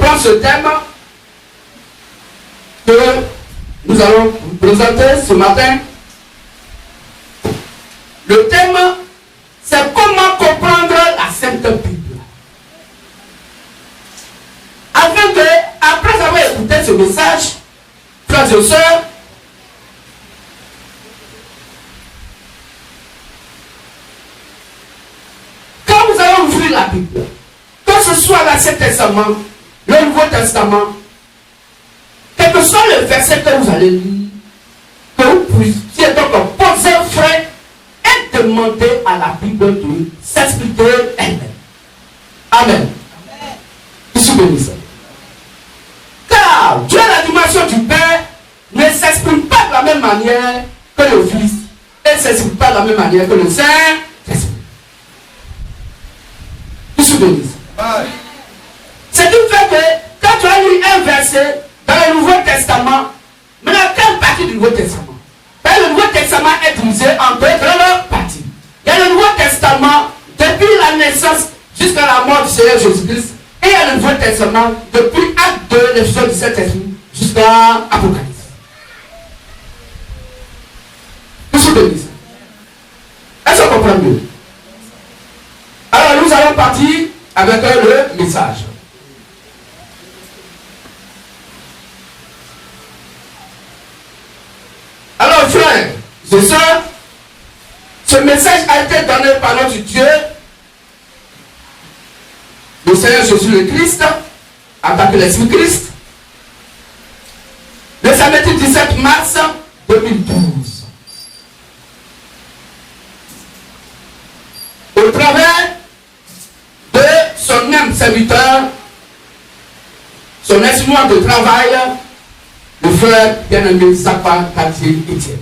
comprendre ce thème que nous allons vous présenter ce matin. Le thème, c'est comment comprendre la Sainte Bible. Afin que, après avoir écouté ce message, frères et sœurs, quand vous allez ouvrir la Bible, que ce soit l'Ancien Testament, le Nouveau Testament, quel que soit le verset que vous allez lire, que vous puissiez donc poser frein et demander à la Bible de s'expliquer elle-même. Amen. Je suis béni. Car Dieu, la dimension du Père, ne s'exprime pas de la même manière que le Fils et ne s'exprime pas de la même manière que le Saint-Esprit. Je suis béni. Ce qui fait que quand tu as lu un verset dans le Nouveau Testament, maintenant quelle partie du Nouveau Testament? Le Nouveau Testament est divisé en deux grandes parties. Il y a le Nouveau Testament depuis la naissance jusqu'à la mort du Seigneur Jésus-Christ. Et il y a le Nouveau Testament depuis Acte 2, l'effusion du Saint-Esprit, jusqu'à Apocalypse. Je suis béni. Est-ce qu'on comprend mieux? Alors nous allons partir avec le message. Alors frères et sœurs, ce message a été donné par notre Dieu, le Seigneur Jésus le Christ, en tant que l'Esprit Christ, le samedi 17 mars 2012. Au travers de son âme serviteur, son instrument de travail, le frère bien-aimé Zapa Tati Etienne.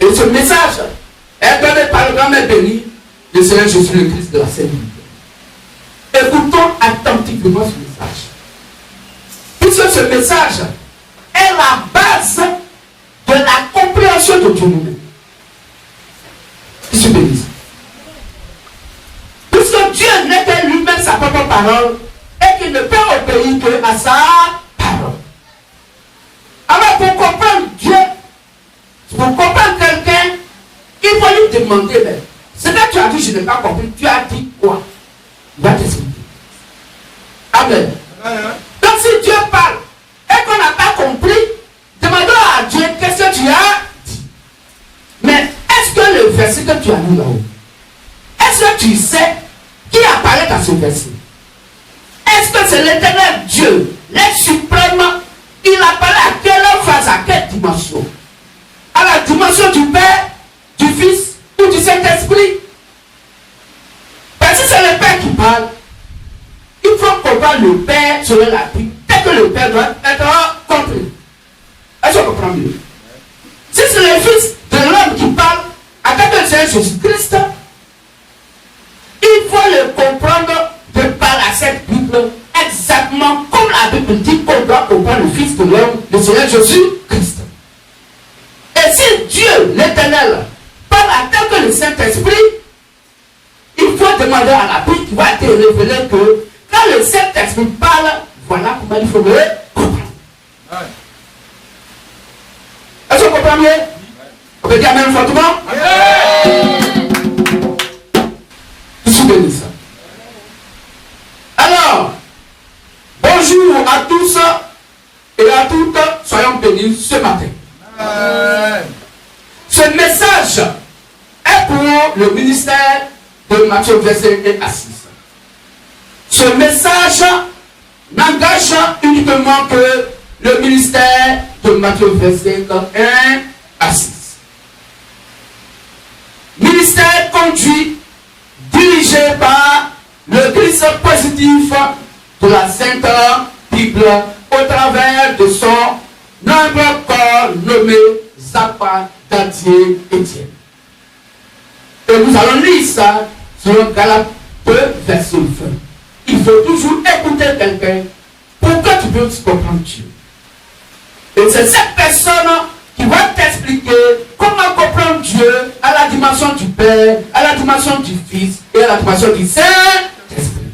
Et ce message est donné par le grand-mère béni, le Seigneur Jésus le Christ de la Sainte Bible. Écoutons attentivement ce message. Puisque ce message est la base de la compréhension de Dieu nous-mêmes. Je suis béni. Puisque Dieu n'est que lui-même sa propre parole et qu'il ne peut obéir que à sa parole. Alors pour comprendre Dieu, pour comprendre quelqu'un, il faut lui demander, mais ce que tu as dit, je n'ai pas compris. Tu as dit quoi? Il va t'expliquer. Amen. Donc si Dieu parle et qu'on n'a pas compris, demandons à Dieu qu'est-ce que tu as dit. Mais est-ce que le verset que tu as lu là-haut, est-ce que tu sais qui apparaît dans ce verset? Est-ce que c'est l'éternel Dieu, l'être suprême? Il apparaît à quelle phase, à quelle dimension? À la dimension du Père, du Fils ou du Saint-Esprit? Parce que c'est le Père qui parle. Il faut comprendre le Père selon la Bible. Dès que le Père doit être compris. Est-ce qu'on comprend mieux? Si c'est le Fils de l'homme qui parle, à travers le Seigneur Jésus-Christ, il faut le comprendre de par la Sainte Bible, exactement comme la Bible dit qu'on doit comprendre le Fils de l'homme, le Seigneur Jésus-Christ. Et si Dieu, l'Éternel, parle à tel que le Saint-Esprit, il faut demander à la Bible qui va te révéler que quand le Saint-Esprit parle, voilà comment il faut le comprendre. Est-ce qu'on comprend mieux? On peut dire Amen fortement? Je suis béni ça. Alors, bonjour à tous et à toutes, soyons bénis ce matin. Ce message est pour le ministère de Matthieu 21 et 6. Ce message n'engage uniquement que le ministère de Matthieu 21 à 6. Ministère conduit, dirigé par le Christ positif de la Sainte Bible au travers de son nombre corps nommé Zapa Tati Etienne. Et nous allons lire ça sur Galates 2, verset 20. Il faut toujours écouter quelqu'un pour que tu puisses comprendre Dieu. Et c'est cette personne qui va t'expliquer comment comprendre Dieu à la dimension du Père, à la dimension du Fils et à la dimension du Saint-Esprit.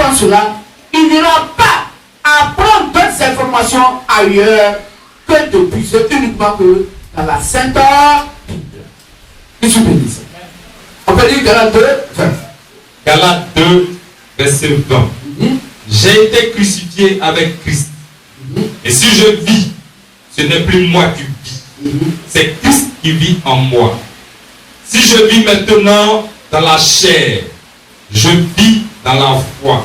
comprend cela, il n'ira pas apprendre d'autres informations ailleurs que de puiser uniquement que dans la Sainte Bible. Que tu bénisses. On peut lire Galates 2, 20. Galates 2, verset 20. J'ai été crucifié avec Christ. Et si je vis, ce n'est plus moi qui vis. C'est Christ qui vit en moi. Si je vis maintenant dans la chair, je vis dans la foi.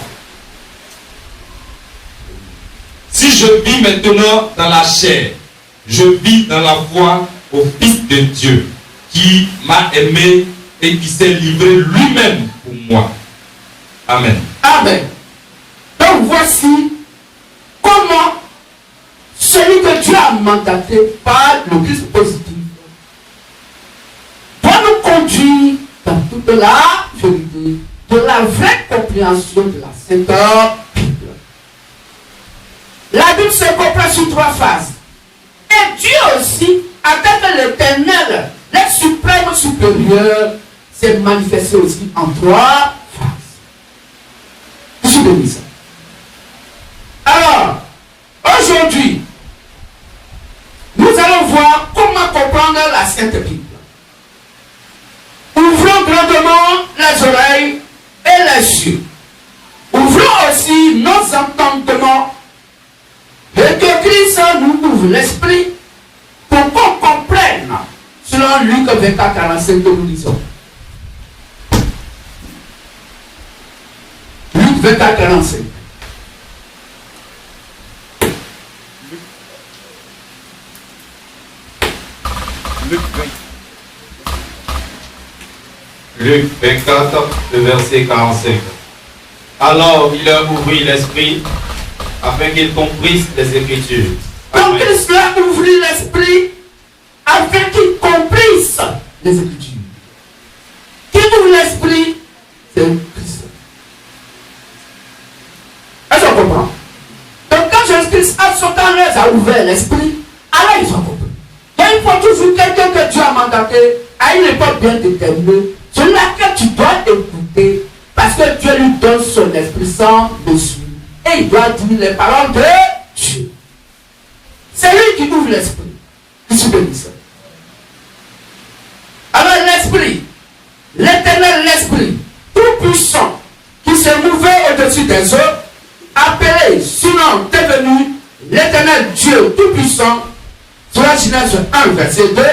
Si je vis maintenant dans la chair, je vis dans la foi au Fils de Dieu, qui m'a aimé et qui s'est livré lui-même pour moi. Amen. Amen. Donc voici comment celui que Dieu a mandaté par le Christ positif doit nous conduire dans toute la vérité, de la vraie compréhension de la Sainte Bible. La Bible se comprend sur 3 phases. Et Dieu aussi, avec l'Éternel, le suprême supérieur, s'est manifesté aussi en 3 phases. Je suis béni ça. Alors, aujourd'hui, nous allons voir comment comprendre la Sainte Bible. Ouvrons grandement les oreilles et les yeux. Ouvrons aussi nos entendements et que Christ nous ouvre l'esprit pour qu'on comprenne, selon Luc 24, 45 que nous lisons. Luc 24, 45. Luc 24, le verset 45. Alors il leur ouvrit l'esprit afin qu'ils comprissent les Écritures. Donc Christ leur ouvrit l'esprit afin qu'ils comprissent les Écritures. Qui ouvre l'esprit? C'est Christ. Est-ce qu'on comprend? Donc quand Jésus-Christ à son temps les a ouvert l'esprit, alors ils ont compris. Donc il faut toujours quelqu'un que Dieu a mandaté à une époque bien déterminée, sur laquelle tu dois écouter, parce que Dieu lui donne son Esprit Saint dessus. Et il doit dire les paroles de Dieu. C'est lui qui ouvre l'esprit. Je suis béni ça. Alors l'esprit, l'Éternel, l'esprit, tout puissant, qui se mouvait au-dessus des eaux, appelé, sinon devenu l'Éternel Dieu tout puissant, selon Genèse 1, verset 2,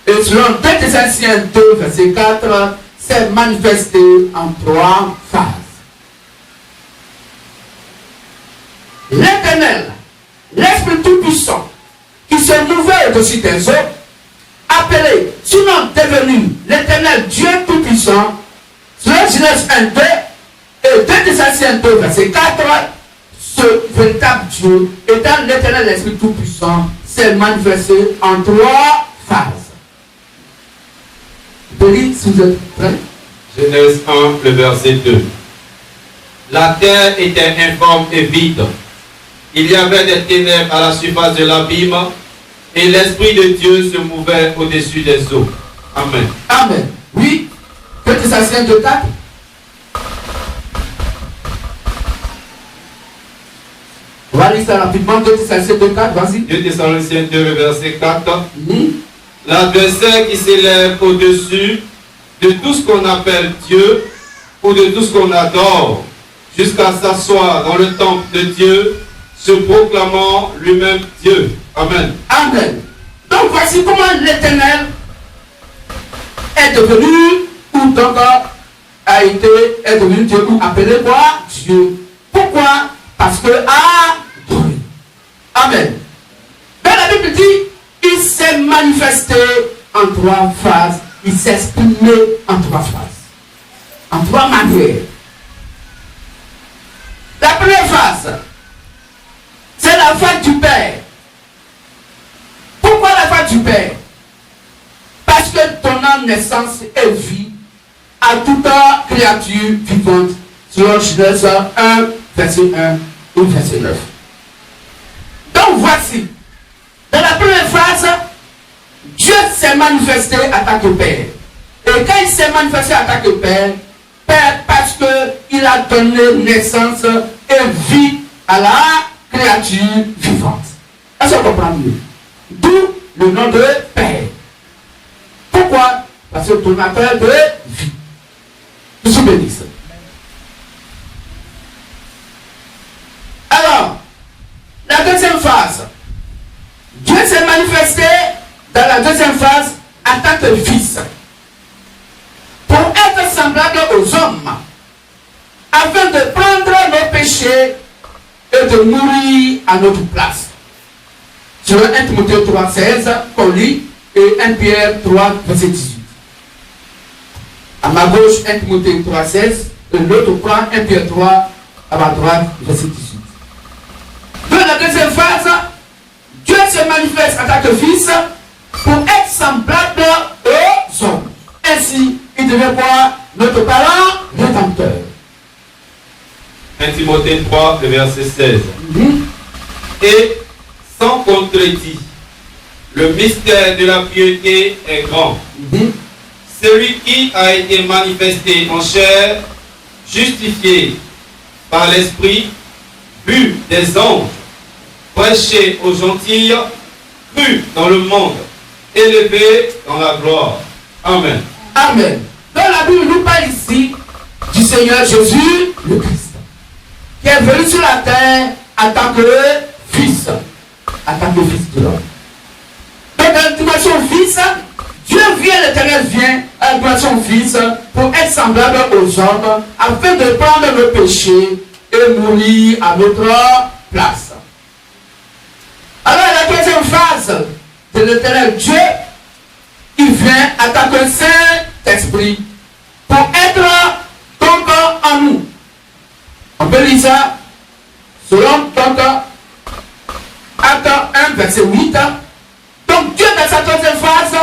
et selon 2 Thessaloniciens 2, verset 4, s'est manifesté en 3 phases. L'Éternel, l'Esprit tout-puissant, qui se mouvait au-dessus des eaux, appelé, sinon devenu l'Éternel Dieu tout-puissant, selon Genèse 1, 2, et 2 Thessaloniciens 2, verset 4, ce véritable Dieu, étant l'Éternel Esprit tout-puissant, s'est manifesté en 3 phases. Si vous êtes prêts. Genèse 1, le verset 2. La terre était informe et vide. Il y avait des ténèbres à la surface de l'abîme, et l'Esprit de Dieu se mouvait au-dessus des eaux. Amen. Amen. Oui. 2 Thessaloniciens 2, 4. On va lire ça rapidement. 2 Thessaloniciens 2, 4. Vas-y. 2 Thessaloniciens 2, le verset 4. Oui. L'adversaire qui s'élève au-dessus de tout ce qu'on appelle Dieu ou de tout ce qu'on adore, jusqu'à s'asseoir dans le temple de Dieu, se proclamant lui-même Dieu. Amen. Amen. Donc voici comment l'Éternel est devenu, ou donc est devenu Dieu, ou appelé quoi? Dieu. Pourquoi? Parce que adoré. Amen. Dans la Bible dit, il s'est manifesté en 3 phases. Il s'est exprimé en 3 phases. En 3 manières. La première phase, c'est la phase du Père. Pourquoi la phase du Père? Parce que ton âme naissance est vie à toute créature vivante. Selon Genèse 1, verset 1 ou verset 9. Donc voici. Dans la première phase, Dieu s'est manifesté en tant que Père. Et quand il s'est manifesté en tant que Père, parce que qu'il a donné naissance et vie à la créature vivante. Est-ce qu'on comprend mieux? D'où le nom de Père. Pourquoi? Parce que donateur de vie. Je suis béni. Alors, la deuxième phase. Dieu s'est manifesté dans la deuxième phase en tant que fils. Pour être semblable aux hommes. Afin de prendre nos péchés et de mourir à notre place. Sur 1 Timothée 3, 16, qu'on lit, et 1 Pierre 3, verset 18. À ma gauche, 1 Timothée 3, 16, et l'autre prend 1 Pierre 3, à ma droite, verset 18. Dans la deuxième phase, Dieu se manifeste en tant que fils pour être semblable aux hommes. Ainsi, il devait voir notre parent rédempteur. 1 Timothée 3, le verset 16. Et sans contredit, le mystère de la piété est grand. Celui qui a été manifesté en chair, justifié par l'Esprit, vu des anges, prêché aux gentils, cru dans le monde, élevé dans la gloire. Amen. Amen. Dans la Bible, nous parle ici du Seigneur Jésus, le Christ, qui est venu sur la terre en tant que fils, en tant que fils de l'homme. Donc, dans la dimension fils, Dieu vient, l'Éternel vient à la dimension fils pour être semblable aux hommes, afin de prendre nos péchés et mourir à notre place. Alors, la deuxième phase de l'Éternel Dieu, il vient en tant que Saint-Esprit pour être donc en nous. On peut lire ça selon donc Acte 1, verset 8. Donc Dieu dans sa deuxième phase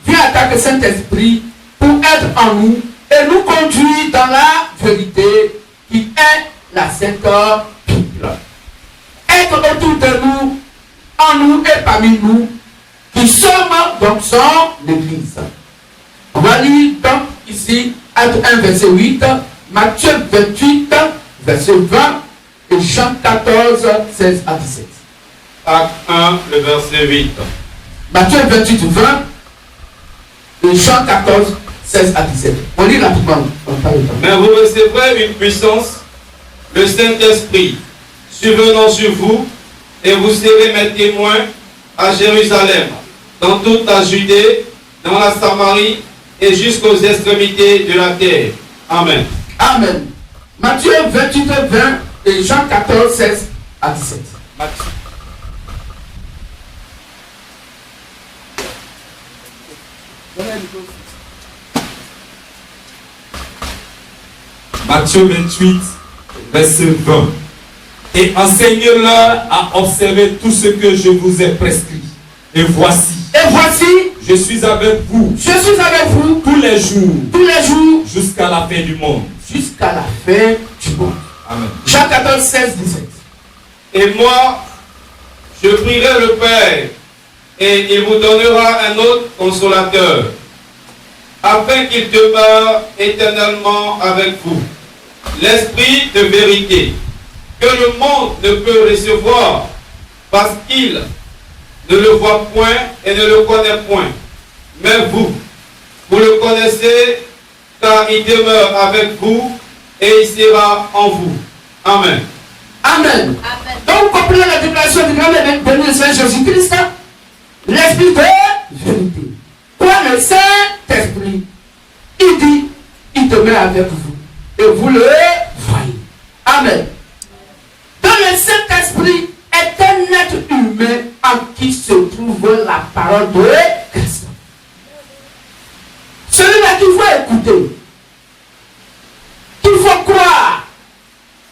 vient en tant que Saint-Esprit pour être en nous et nous conduire dans la vérité qui est la Sainte Bible. Être autour de nous, en nous et parmi nous, qui sommes donc son Église. On va lire donc ici Acte 1, verset 8, Matthieu 28, verset 20 et Jean 14, 16 à 17. Acte 1, le verset 8. Matthieu 28, 20 et Jean 14, 16 à 17. On lit rapidement. Mais vous recevrez une puissance, le Saint-Esprit, survenant sur vous, et vous serez mes témoins à Jérusalem, dans toute la Judée, dans la Samarie et jusqu'aux extrémités de la terre. Amen. Amen. Matthieu 28, 20 et Jean 14, 16 à 17. Matthieu 28, verset 20. Et enseigne-leur à observer tout ce que je vous ai prescrit. Et voici, je suis avec vous tous les jours, jusqu'à la fin du monde. Jusqu'à la fin du monde. Amen. Jean 14, 16, 17. Et moi, je prierai le Père, et il vous donnera un autre consolateur, afin qu'il demeure éternellement avec vous. L'Esprit de vérité, que le monde ne peut recevoir, parce qu'il ne le voit point et ne le connaît point. Mais vous le connaissez, car il demeure avec vous et il sera en vous. Amen. Amen. Donc, comprenez la déclaration du grand béni de Saint Jésus-Christ. L'Esprit de vérité. Quoi, le Saint-Esprit? Il dit, il demeure avec vous. Et vous le voyez. Amen. Donc, le Saint-Esprit est un être humain en qui se trouve la parole de Christ. Celui-là qu'il faut écouter, qu'il faut croire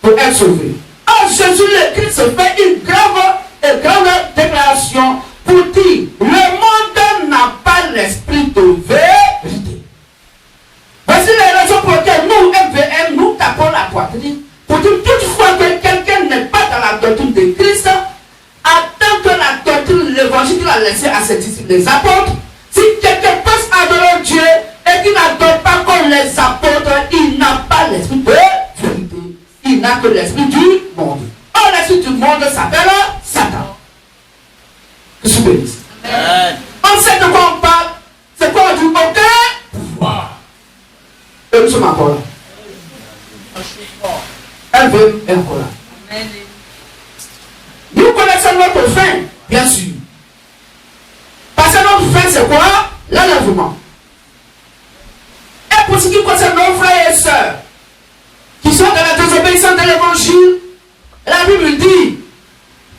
pour être sauvé. Or, Jésus le Christ fait une grande déclaration pour dire: le monde n'a pas l'esprit de vérité. Voici les raisons pour lesquelles nous, MVM, nous tapons la poitrine pour dire toutefois que quelqu'un n'est pas dans la doctrine de Christ, attend que la doctrine, l'évangile qu'il a laissé à ses disciples, les apôtres. Si quelqu'un pense adorer Dieu et qu'il n'adore pas comme les apôtres, il n'a pas l'esprit de n'a que l'esprit du monde. Or, l'esprit du monde s'appelle Satan. Que je bénisse. On sait de quoi on parle. C'est quoi on dit? Aucun pouvoir. Et nous sommes encore là. Elle veut, elle est encore là. Nous connaissons notre fin, bien sûr. Parce que notre fin, c'est quoi? L'enlèvement. Et pour ce qui concerne nos frères et sœurs qui sont dans la désobéissance de l'évangile, la Bible dit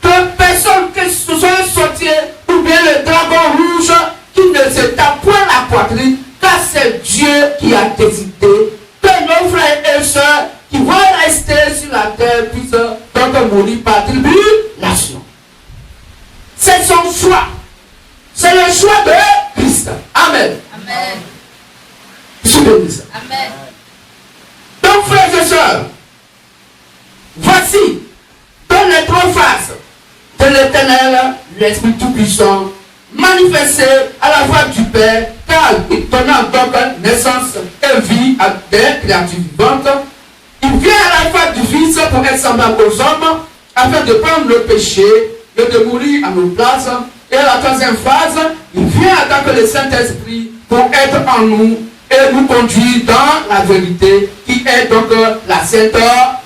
que personne que ce soit un sorcier ou bien le dragon rouge qui ne se tape point la poitrine, car c'est Dieu qui a décidé que nos frères et sœurs qui vont rester sur la terre puissent donc mourir par tribulation. C'est son choix. C'est le choix de Christ. Amen. Amen. Je bénis ça. Amen. Donc, frères et sœurs, voici dans les trois faces de l'Éternel, l'Esprit Tout-Puissant, manifesté à la voix du Père, car il donnant donc naissance et vie à des créatures vivantes. Il vient à la fois du Fils pour être semblable aux hommes, afin de prendre le péché et de mourir à nos places. Et à la troisième phase, il vient en tant que le Saint-Esprit pour être en nous et nous conduire dans la vérité, qui est donc la Sainte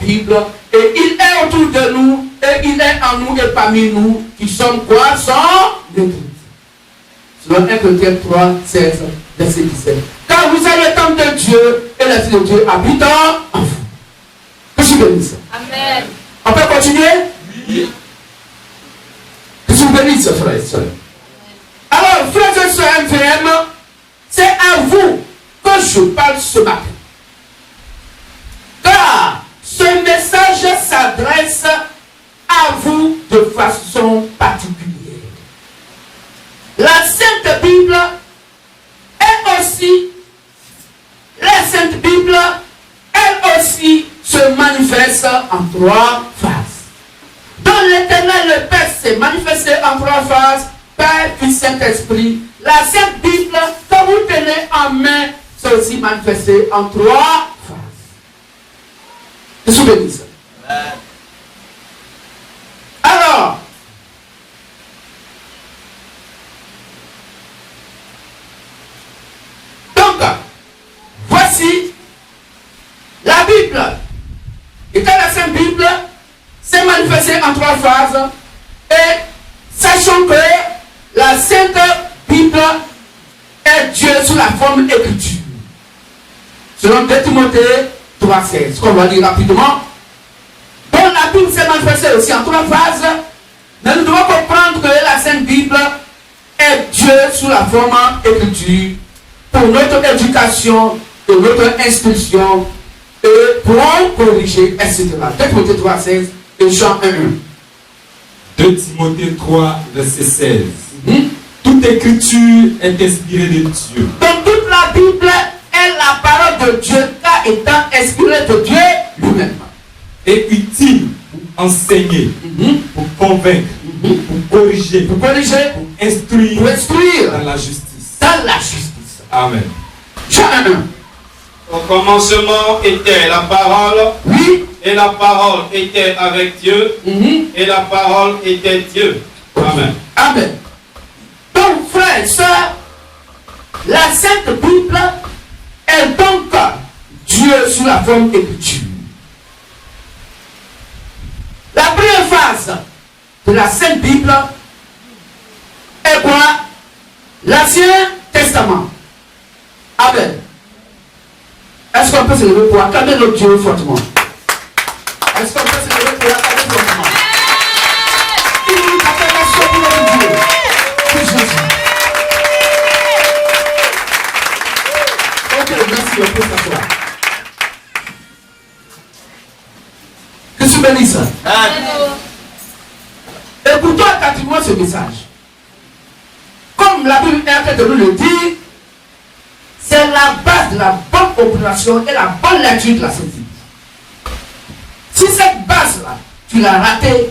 Bible. Et il est autour de nous, et il est en nous et parmi nous, qui sommes quoi? Son épouse. Selon 1 Corinthiens 3, 16, verset 17. Car vous êtes le temple de Dieu, et l'Esprit de Dieu habite en vous. Que je bénisse. Amen. On peut continuer? Oui. Que je bénisse, frères et sœurs. Alors, frères et sœurs MVM, c'est à vous que je parle ce matin. Car ce message s'adresse à vous de façon particulière. La Sainte Bible est aussi, la Sainte Bible, elle aussi se manifeste en trois phases. Dans l'Éternel, le Père s'est manifesté en trois phases, Père, Fils, Saint-Esprit. La Sainte Bible, que vous tenez en main, s'est aussi manifesté en trois phases. Je suis béni ça. Alors, donc, voici la Bible. Et dans la Sainte Bible, s'est manifestée en trois phases. Et sachant que la Sainte Bible est Dieu sous la forme écriture. Selon 2 Timothée 3,16. Qu'on va lire rapidement. Donc la Bible s'est manifestée aussi en trois phases. Mais nous devons comprendre que la Sainte Bible est Dieu sous la forme écriture pour notre éducation, pour notre instruction, et pour corriger, etc. 2 Timothée 3,16 et Jean 1,1. 2 Timothée 3, verset 16. Toute écriture est inspirée de Dieu. Donc toute la Bible est la parole de Dieu, car étant inspirée de Dieu lui-même. Et utile pour enseigner, pour convaincre, pour corriger, Pour corriger, pour instruire pour instruire dans la justice. dans la justice. Amen. Jean 1,1. Au commencement était la parole, Oui. et la parole était avec Dieu, et la parole était Dieu. Amen. Amen. Donc, frères et sœurs, la Sainte Bible est donc Dieu sous la forme d'écriture. La première phase de la Sainte Bible est quoi? L'Ancien Testament. Amen. Est-ce qu'on peut se lever pour acclamer notre Dieu fortement? Est-ce qu'on peut se lever pour acclamer fortement? Une acclamation pour notre Dieu. Pour Jésus. Ok, merci, on peut s'asseoir. Que je bénisse. Écoutons attentivement ce message. Comme la Bible est en train de nous le dire, c'est la base de la bonne compréhension et la bonne lecture de la Sainte Bible. Si cette base-là, tu l'as ratée,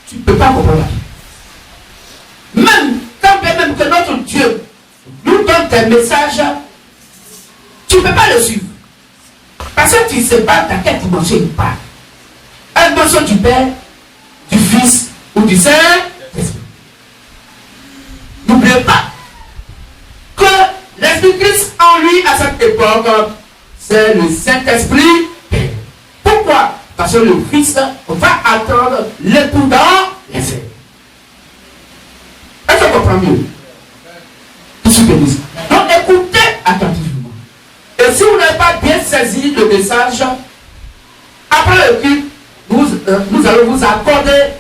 tu ne peux pas comprendre la Bible. Même quand bien même que notre Dieu nous donne des messages, tu ne peux pas le suivre. Parce que tu ne sais pas dans quelle dimension il parle. la dimension du Père, du Fils ou du Saint-Esprit. N'oubliez pas que l'Esprit Christ en lui à cette époque, c'est le Saint-Esprit. Pourquoi? Parce que le Christ va attendre l'époux dans les airs. Est-ce qu'on comprend mieux? Donc écoutez attentivement. Et si vous n'avez pas bien saisi le message, après le culte, nous allons vous accorder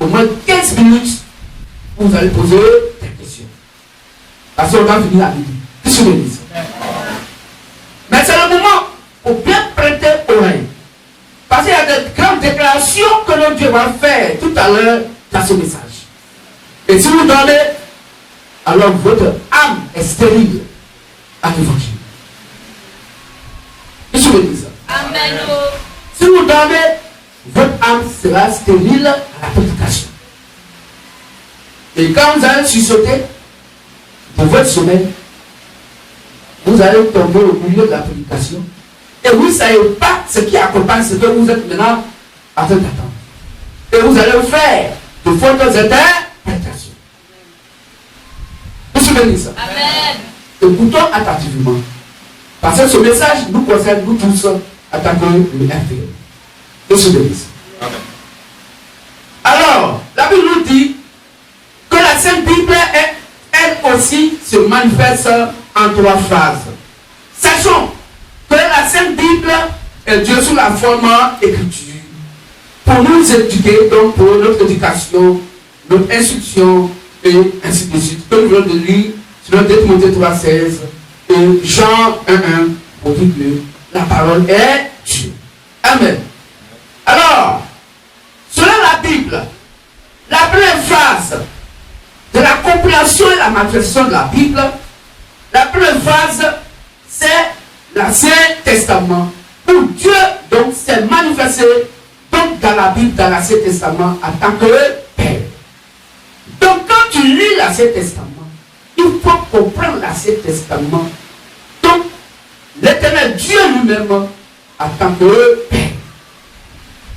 au moins 15 minutes où vous allez poser des questions. Parce qu'on va finir la Bible. Mais c'est le moment pour bien prêter oreille. Parce qu'il y a de grandes déclarations que notre Dieu va faire tout à l'heure dans ce message. Et si vous donnez, alors votre âme est stérile à l'évangile. Qu'est-ce que je veux dire ça? Amen. Si vous donnez, votre âme sera stérile à la prédication. Et quand vous allez sursauter pour votre sommeil, vous allez tomber au milieu de la prédication. Et vous ne savez pas ce qui accompagne ce que vous êtes maintenant en train d'attendre. Et vous allez faire de fausses interprétations. Vous souvenez ça? Amen. Écoutons attentivement. Parce que ce message nous concerne nous tous en tant que le RTL. Vous souvenez ça? Amen. Alors, la Bible nous dit que la Sainte Bible, elle aussi, se manifeste en 3 phases. Sachons que la Sainte Bible est Dieu sous la forme écriture. Pour nous éduquer, donc pour notre éducation, notre instruction, et ainsi de suite. Que nous venons de lire sur 2 Timothée 3,16 et Jean 1,1 pour dire que la parole est Dieu. Amen. Alors, selon la Bible, la première phase de la compréhension et la manifestation de la Bible, la première phase, c'est l'Ancien Testament, où Dieu donc s'est manifesté donc dans la Bible, dans l'Ancien Testament, en tant que Père. Donc quand tu lis l'Ancien Testament, il faut comprendre l'Ancien Testament. Donc, l'Éternel Dieu lui-même en tant que Père.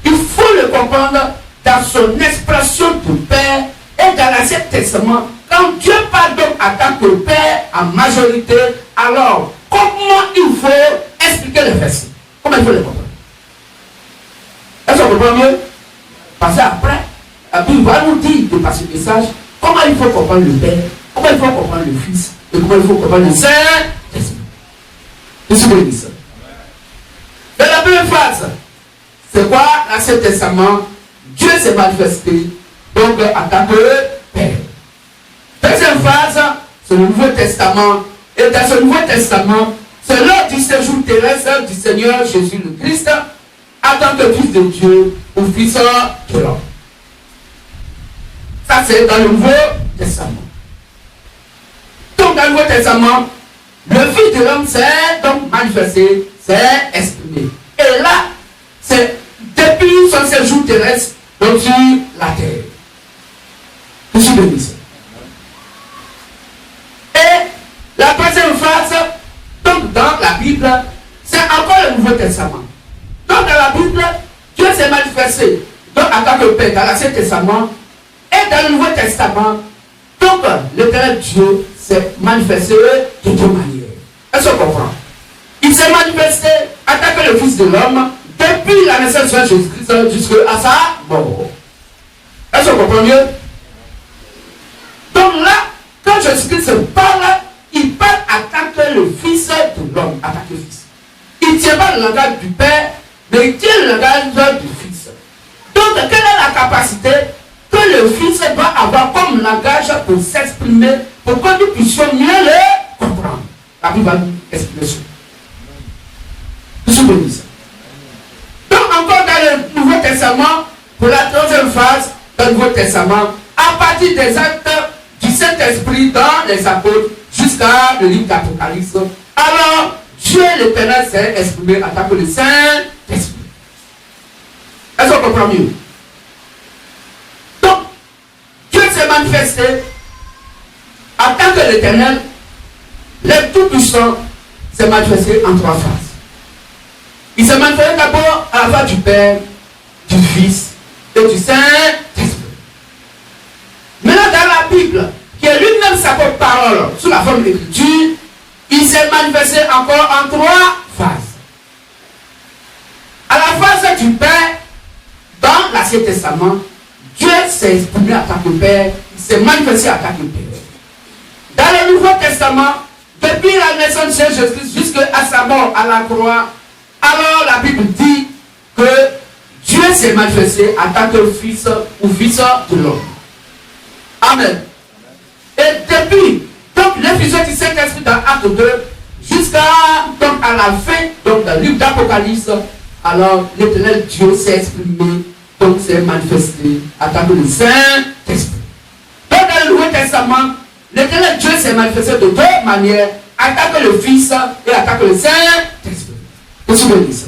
Il faut le comprendre dans son expression de Père et dans l'Ancien Testament. Quand Dieu parle donc en tant que Père en majorité, alors comment il faut expliquer les versets? Comment il faut les comprendre? Est-ce qu'on comprend mieux? Parce qu'après, la Bible va nous dire de passer le message comment il faut comprendre le Père, comment il faut comprendre le Fils et comment il faut comprendre le Saint-Esprit. Qu'est-ce que vous dites ça? Dans la première phase, c'est quoi l'Ancien Testament? Dieu s'est manifesté donc en tant que Père. Deuxième phase, c'est le Nouveau Testament. Et dans ce Nouveau Testament, c'est l'heure du séjour terrestre du Seigneur Jésus le Christ en tant que Fils de Dieu ou Fils de l'homme. Ça, c'est dans le Nouveau Testament. Donc, dans le Nouveau Testament, le Fils de l'homme s'est donc manifesté, s'est exprimé. Et là, c'est depuis son séjour terrestre, donc sur la terre. Je suis béni. Et la troisième phase, donc dans la Bible, c'est encore le Nouveau Testament. Donc dans la Bible, Dieu s'est manifesté donc en tant que Père dans l'Ancien Testament et dans le Nouveau Testament. Donc l'Éternel Dieu s'est manifesté de 2 manières. Est-ce qu'on comprend? Il s'est manifesté en tant que le Fils de l'homme depuis la naissance de Jésus-Christ jusqu'à sa mort. Est-ce qu'on comprend mieux? Donc là, quand Jésus-Christ parle, il parle en tant que le Fils de l'homme, en tant que Fils. Il ne tient pas le langage du Père, mais il tient le langage du Fils. Donc, quelle est la capacité que le Fils doit avoir comme langage pour s'exprimer, pour que nous puissions mieux le comprendre? La Bible va nous expliquer ça. Vous souvenez ça? Donc, encore dans le Nouveau Testament, pour la troisième phase du Nouveau Testament, à partir des actes du Saint-Esprit dans les apôtres jusqu'à le livre d'Apocalypse, alors Dieu l'Éternel s'est exprimé en tant que le Saint-Esprit. Est-ce qu'on comprend mieux? Donc, Dieu s'est manifesté en tant que l'Éternel, le Tout-Puissant s'est manifesté en 3 phases. Il s'est manifesté d'abord à la voix du Père, du Fils et du Saint-Esprit. Maintenant, dans la Bible, qui est lui-même sa propre parole sous la forme d'écriture, il s'est manifesté encore en 3 phases. À la phase du Père, dans l'Ancien Testament, Dieu s'est exprimé en tant que Père, il s'est manifesté en tant que Père. Dans le Nouveau Testament, depuis la naissance de Jésus-Christ jusqu'à sa mort à la croix, alors la Bible dit que Dieu s'est manifesté en tant que Fils ou Fils de l'homme. Amen. Et depuis donc l'effusion du Saint-Esprit dans Acte 2 jusqu'à donc à la fin donc dans le livre d'Apocalypse, alors l'Éternel Dieu s'est exprimé, donc s'est manifesté en tant que le Saint-Esprit. Donc dans le Nouveau Testament, l'Éternel Dieu s'est manifesté de 2 manières, en tant que le Fils et en tant que le Saint-Esprit. Vous vous souvenez de ça?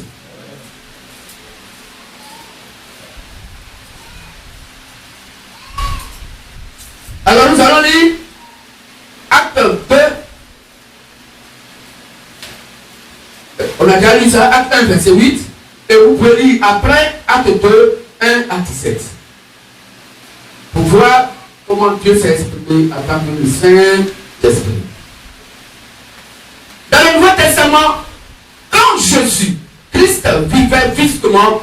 Alors nous allons lire Acte 2. On a déjà lu ça, Acte 1, verset 8. Et vous pouvez lire après Acte 2, 1 à 17. Pour voir comment Dieu s'est exprimé en tant que le Saint-Esprit. Dans le Nouveau Testament, quand Jésus-Christ vivait physiquement,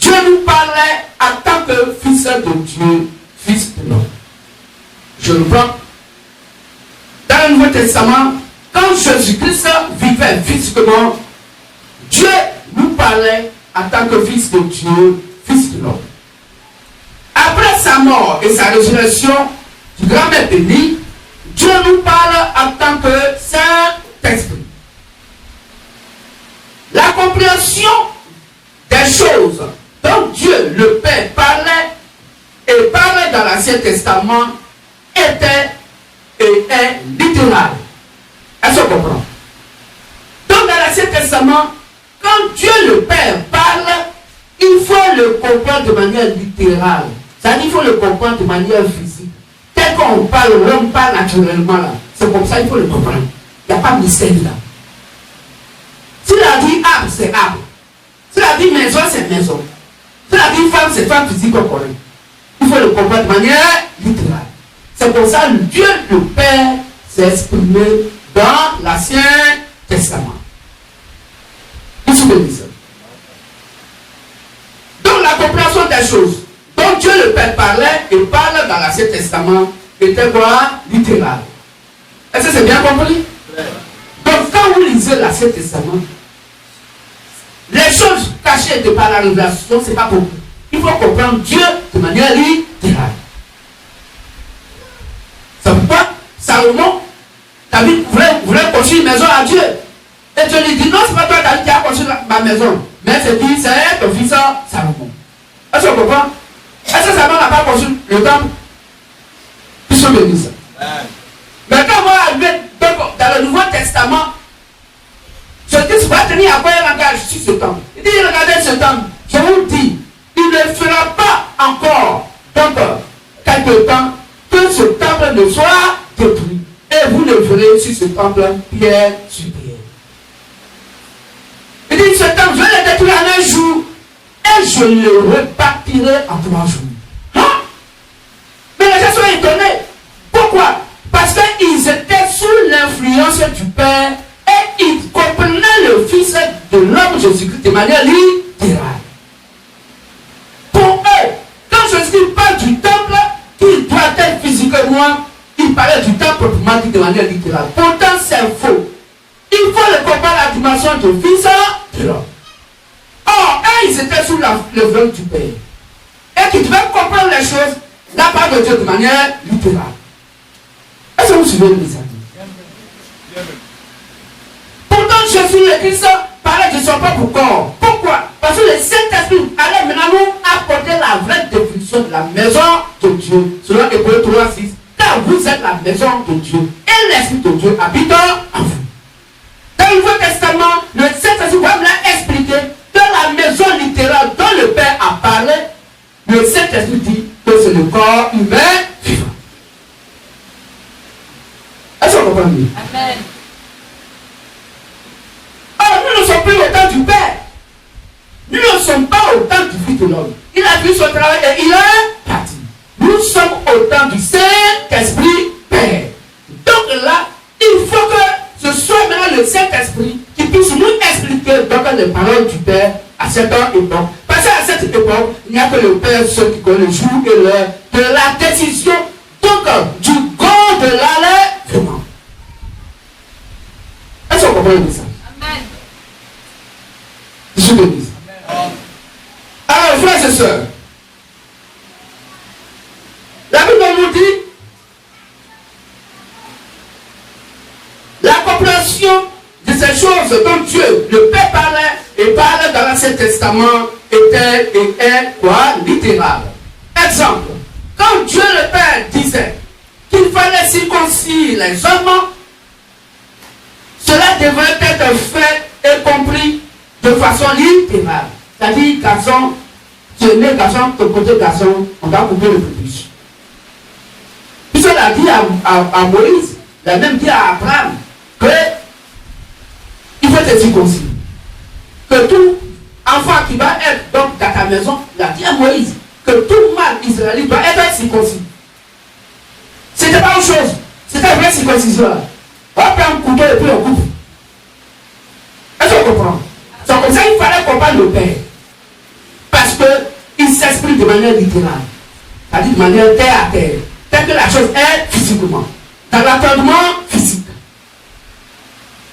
Dieu nous parlait en tant que Fils de Dieu, Fils de l'homme. Je le prends. Dans le Nouveau Testament, quand Jésus-Christ vivait physiquement, Dieu nous parlait en tant que Fils de Dieu, Fils de l'homme. Après sa mort et sa résurrection du grand Maître béni, Dieu nous parle en tant que Saint-Esprit. La compréhension des choses dont Dieu le Père parlait et parlait dans l'Ancien Testament était et est littérale. Est-ce qu'on comprend? Donc dans l'Ancien Testament, quand Dieu le Père parle, il faut le comprendre de manière littérale. C'est-à-dire qu'il faut le comprendre de manière physique. Tel qu'on parle, l'homme parle naturellement là. C'est comme ça, il faut le comprendre. Il n'y a pas de mystère là. S'il a dit arbre, c'est arbre. S'il a dit maison, c'est maison. S'il a dit femme, c'est femme physique qu'on connaît. Il faut le comprendre de manière littérale. C'est pour ça que Dieu le Père s'est exprimé dans l'Ancien Testament. Vous vous souvenez de ça? Donc la compréhension des choses dont Dieu le Père parlait et parle dans l'Ancien Testament était quoi? Littéral. Est-ce que c'est bien compris? Donc quand vous lisez l'Ancien Testament, les choses cachées de par la révélation, c'est pas pour vous. Il faut comprendre Dieu de manière littérale. C'est pourquoi Salomon, David voulait construire une maison à Dieu. Et Dieu lui dit, non, c'est pas toi David qui a construit ma maison. Mais c'est dit, c'est ton fils Salomon. Est-ce qu'on comprend? Est-ce que Salomon n'a pas construit le temple? Ils sont bénis ça. Mais quand on va arriver dans le Nouveau Testament, je dis, va tenir à quoi il engage sur ce temple. Il dit, regardez ce temple. Je vous dis, il ne fera pas encore, donc, quelque temps, que ce temple ne soit détruit. Et vous le verrez sur ce temple, pierre sur pierre. Il dit, ce temple, je vais le détruire en un jour, et je le repartirai en 3 jours. Hein? Mais les gens sont étonnés. Pourquoi? Parce qu'ils étaient sous l'influence du Père, et ils comprenaient le Fils de l'homme Jésus-Christ de manière littérale. Pour eux, quand Jésus parle du temple, qui doit être physiquement, il parlait du temple proprement dit de manière littérale. Pourtant, c'est faux. Il faut le comprendre à la dimension du Fils de l'homme. Or, eux, ils étaient sous l'influence du Père. Et qu'ils devaient comprendre les choses, la part de Dieu de manière littérale. Est-ce que vous suivez mes amis? Pourtant, Jésus le Christ parlait de son propre corps. Pourquoi? Parce que le Saint-Esprit allait maintenant nous apporter la vraie définition de la maison de Dieu. Selon Hébreux 3:6. Car vous êtes la maison de Dieu. Et l'Esprit de Dieu habite en vous. Dans le Nouveau Testament, le Saint-Esprit va nous expliquer que la maison littérale dont le Père a parlé, le Saint-Esprit dit que c'est le corps humain vivant. Est-ce qu'on comprend mieux? Amen. Or, nous ne sommes plus au temps du Père. Nous ne sommes sommes pas au temps du Fils de l'homme. Il a vu son travail et il est parti. Nous sommes au temps du Saint-Esprit Père. Donc là, il faut que ce soit maintenant le Saint-Esprit qui puisse nous expliquer donc les paroles du Père à cette époque. Parce qu'à cette époque, il n'y a que le Père seul qui connaît le jour et l'heure de la décision, donc du grand de l'enlèvement. Est-ce qu'on comprend ça? Amen. Je suis béni. Alors, frères et sœurs, la Bible nous dit la compréhension de ces choses dont Dieu, le Père parlait et parle dans l'Ancien Testament était et est quoi? Littéral. Exemple, quand Dieu le Père disait qu'il fallait circoncire les hommes, cela devrait être fait et compris de façon littérale. C'est-à-dire, garçon, tu es né garçon, ton côté garçon, on va couper le prépuce. Puisqu'il a dit à Moïse, il a même dit à Abraham que il faut te circoncire. Que tout enfant qui va être donc dans ta maison, il a dit à Moïse que tout mâle israélite doit être circoncis. C'était pas autre chose. C'était une vraie circoncision. On prend un couteau et puis on coupe. Est-ce qu'on comprend? C'est comme ça qu'il fallait comprendre le Père. Parce qu'il s'exprime de manière littérale. C'est-à-dire de manière terre à terre. Telle que la chose est physiquement. Dans l'entendement physique.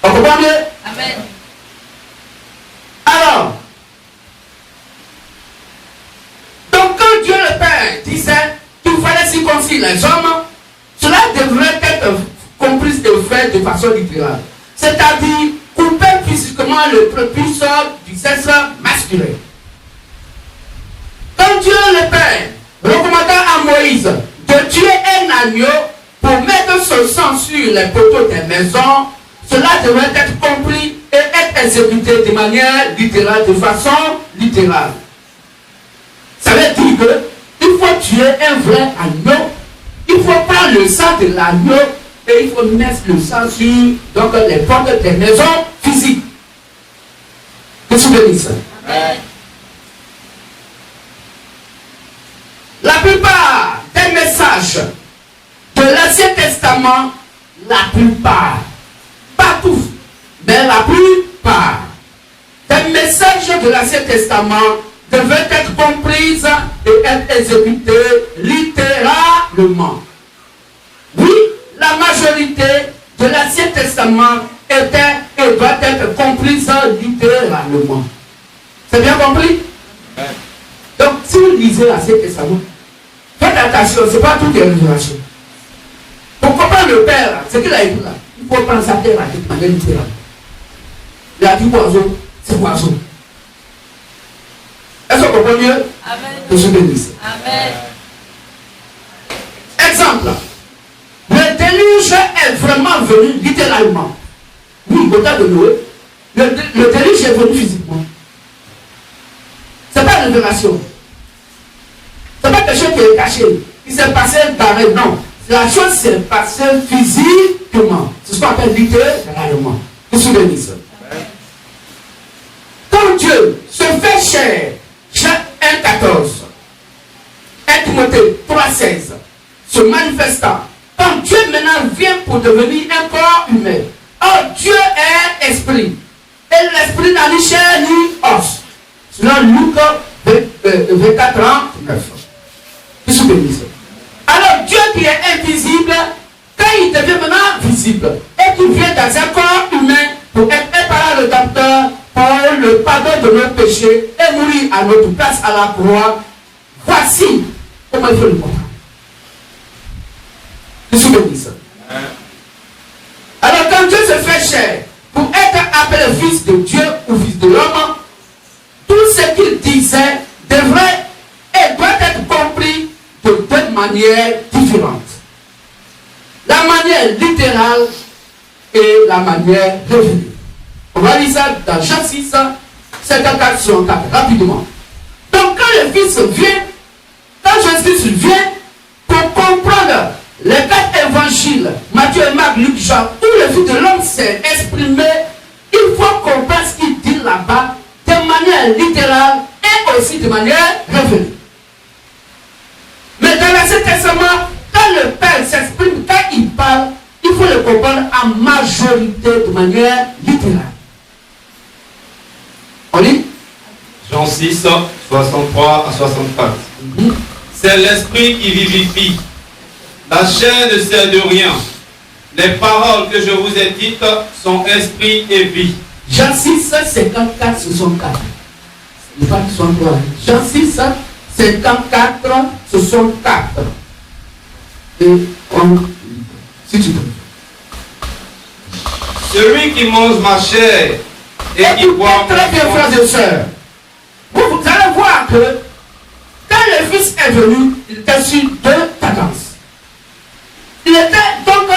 On comprend mieux? Amen. Alors, donc quand Dieu le Père disait qu'il fallait circoncire les hommes, cela devrait être compris et fait de façon littérale. C'est-à-dire couper physiquement le prépuce du sexe masculin. Quand Dieu le Père recommanda à Moïse de tuer un agneau pour mettre son sang sur les poteaux des maisons, cela devrait être compris et être exécuté de manière littérale, de façon littérale. Ça veut dire qu'il faut tuer un vrai agneau, il faut prendre le sang de l'agneau et il faut mettre le sang sur donc, les portes des maisons physiques. Que tu bénisses. La plupart des messages de l'Ancien Testament, la plupart, pas tous, mais la plupart des messages de l'Ancien Testament devaient être comprises et être exécutés littéralement. Oui, la majorité de l'Ancien Testament était et doit être comprise littéralement. C'est bien compris? Donc, si vous lisez l'Ancien Testament, faites attention, ce n'est pas tout des révélations. Pour comprendre le Père, ce qu'il a écrit là, il faut prendre sa terre de manière littérale. Il a dit oiseau, c'est oiseau. Est-ce qu'on comprend mieux? Amen. Que je bénisse. Amen. Exemple. Le déluge est vraiment venu littéralement. Oui, au temps de Noé, le déluge est venu physiquement. Ce n'est pas une révélation. Ce n'est pas quelque chose qui est caché. Il s'est passé pareil, non. La chose s'est passée physiquement. C'est ce qu'on appelle littéralement. Que je bénisse. Quand Dieu se fait chair, Jean 1,14, 1 Timothée 3,16, se manifestant, quand Dieu maintenant vient pour devenir un corps humain, or Dieu est esprit, et l'esprit n'a ni chair ni os. Selon Luc 24, 39. Je suis béni. Alors Dieu qui est invisible, quand il devient maintenant visible, et qu'il vient dans un corps humain pour être par le docteur, pour le pardon de nos péchés et mourir à notre place à la croix, voici comment il faut le comprendre. Je suis béni. Alors quand Dieu se fait chair pour être appelé fils de Dieu ou fils de l'homme, tout ce qu'il disait devrait et doit être compris de deux manières différentes. La manière littérale et la manière révélée. On va lire ça dans Jean 6, 54 sur 4, rapidement. Donc quand le Fils vient, quand Jésus vient, pour comprendre les 4 évangiles, Matthieu, Marc, Luc, Jean, où le Fils de l'homme s'est exprimé, il faut comprendre ce qu'il dit là-bas de manière littérale de manière révélée. Mais dans l'Ancien Testament, quand le Père s'exprime, quand il parle, il faut le comprendre en majorité de manière littérale. On lit Jean 6, 63 à 64. C'est l'esprit qui vivifie. La chair ne sert de rien. Les paroles que je vous ai dites sont esprit et vie. Jean 6, 54, 64. Il pas 63. Jean 6, 54, 64. Et on... Si tu peux. Celui qui mange ma chair et qui boit très bien, mon frères et sœurs. Vous allez voir que quand le Fils est venu, il était sur deux tendances. Il était donc,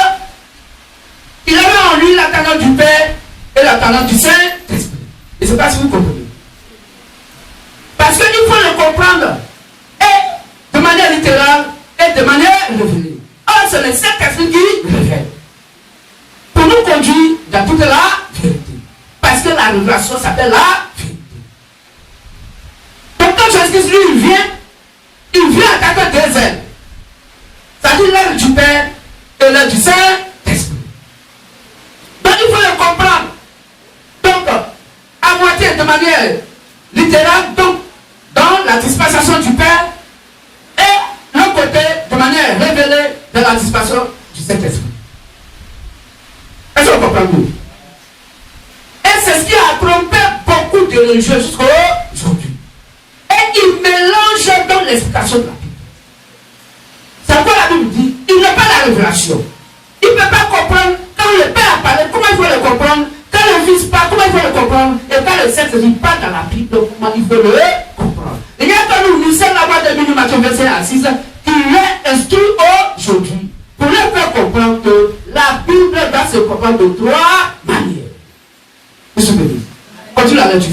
il avait en lui la tendance du Père et la tendance du Saint-Esprit. Et c'est pas si vous comprenez. Parce qu'il faut le comprendre et de manière littérale et de manière révélée. Or, c'est le Saint-Esprit qui révèle. Pour nous conduire dans toute la vérité. Parce que la révélation s'appelle la vérité. Donc quand Jésus-Christ lui il vient attaquer deux ailes. C'est-à-dire l'aile du Père et l'aile du Saint-Esprit. Donc il faut le comprendre. Donc, à moitié de manière littérale, donc dans la dispensation du Père et l'autre côté de manière révélée dans la dispensation du Saint-Esprit. Est-ce qu'on comprend tout? Et c'est ce qui a trompé beaucoup de religieux jusqu'à aujourd'hui. Et ils mélangent dans l'explication de la Bible. C'est quoi la Bible dit? Il n'a pas la révélation. Il ne peut pas comprendre quand le Père a parlé, comment il faut le comprendre. Quand le Fils parle, comment il faut le comprendre. Et quand le Saint-Esprit parle dans la Bible, comment il faut le comprendre. Et il y a quand nous lisons la voix de Béni Matthieu verset 6 qui est instruit aujourd'hui pour leur faire comprendre que la Bible doit se comprendre de trois manières. Monsieur Béni, continue la lecture.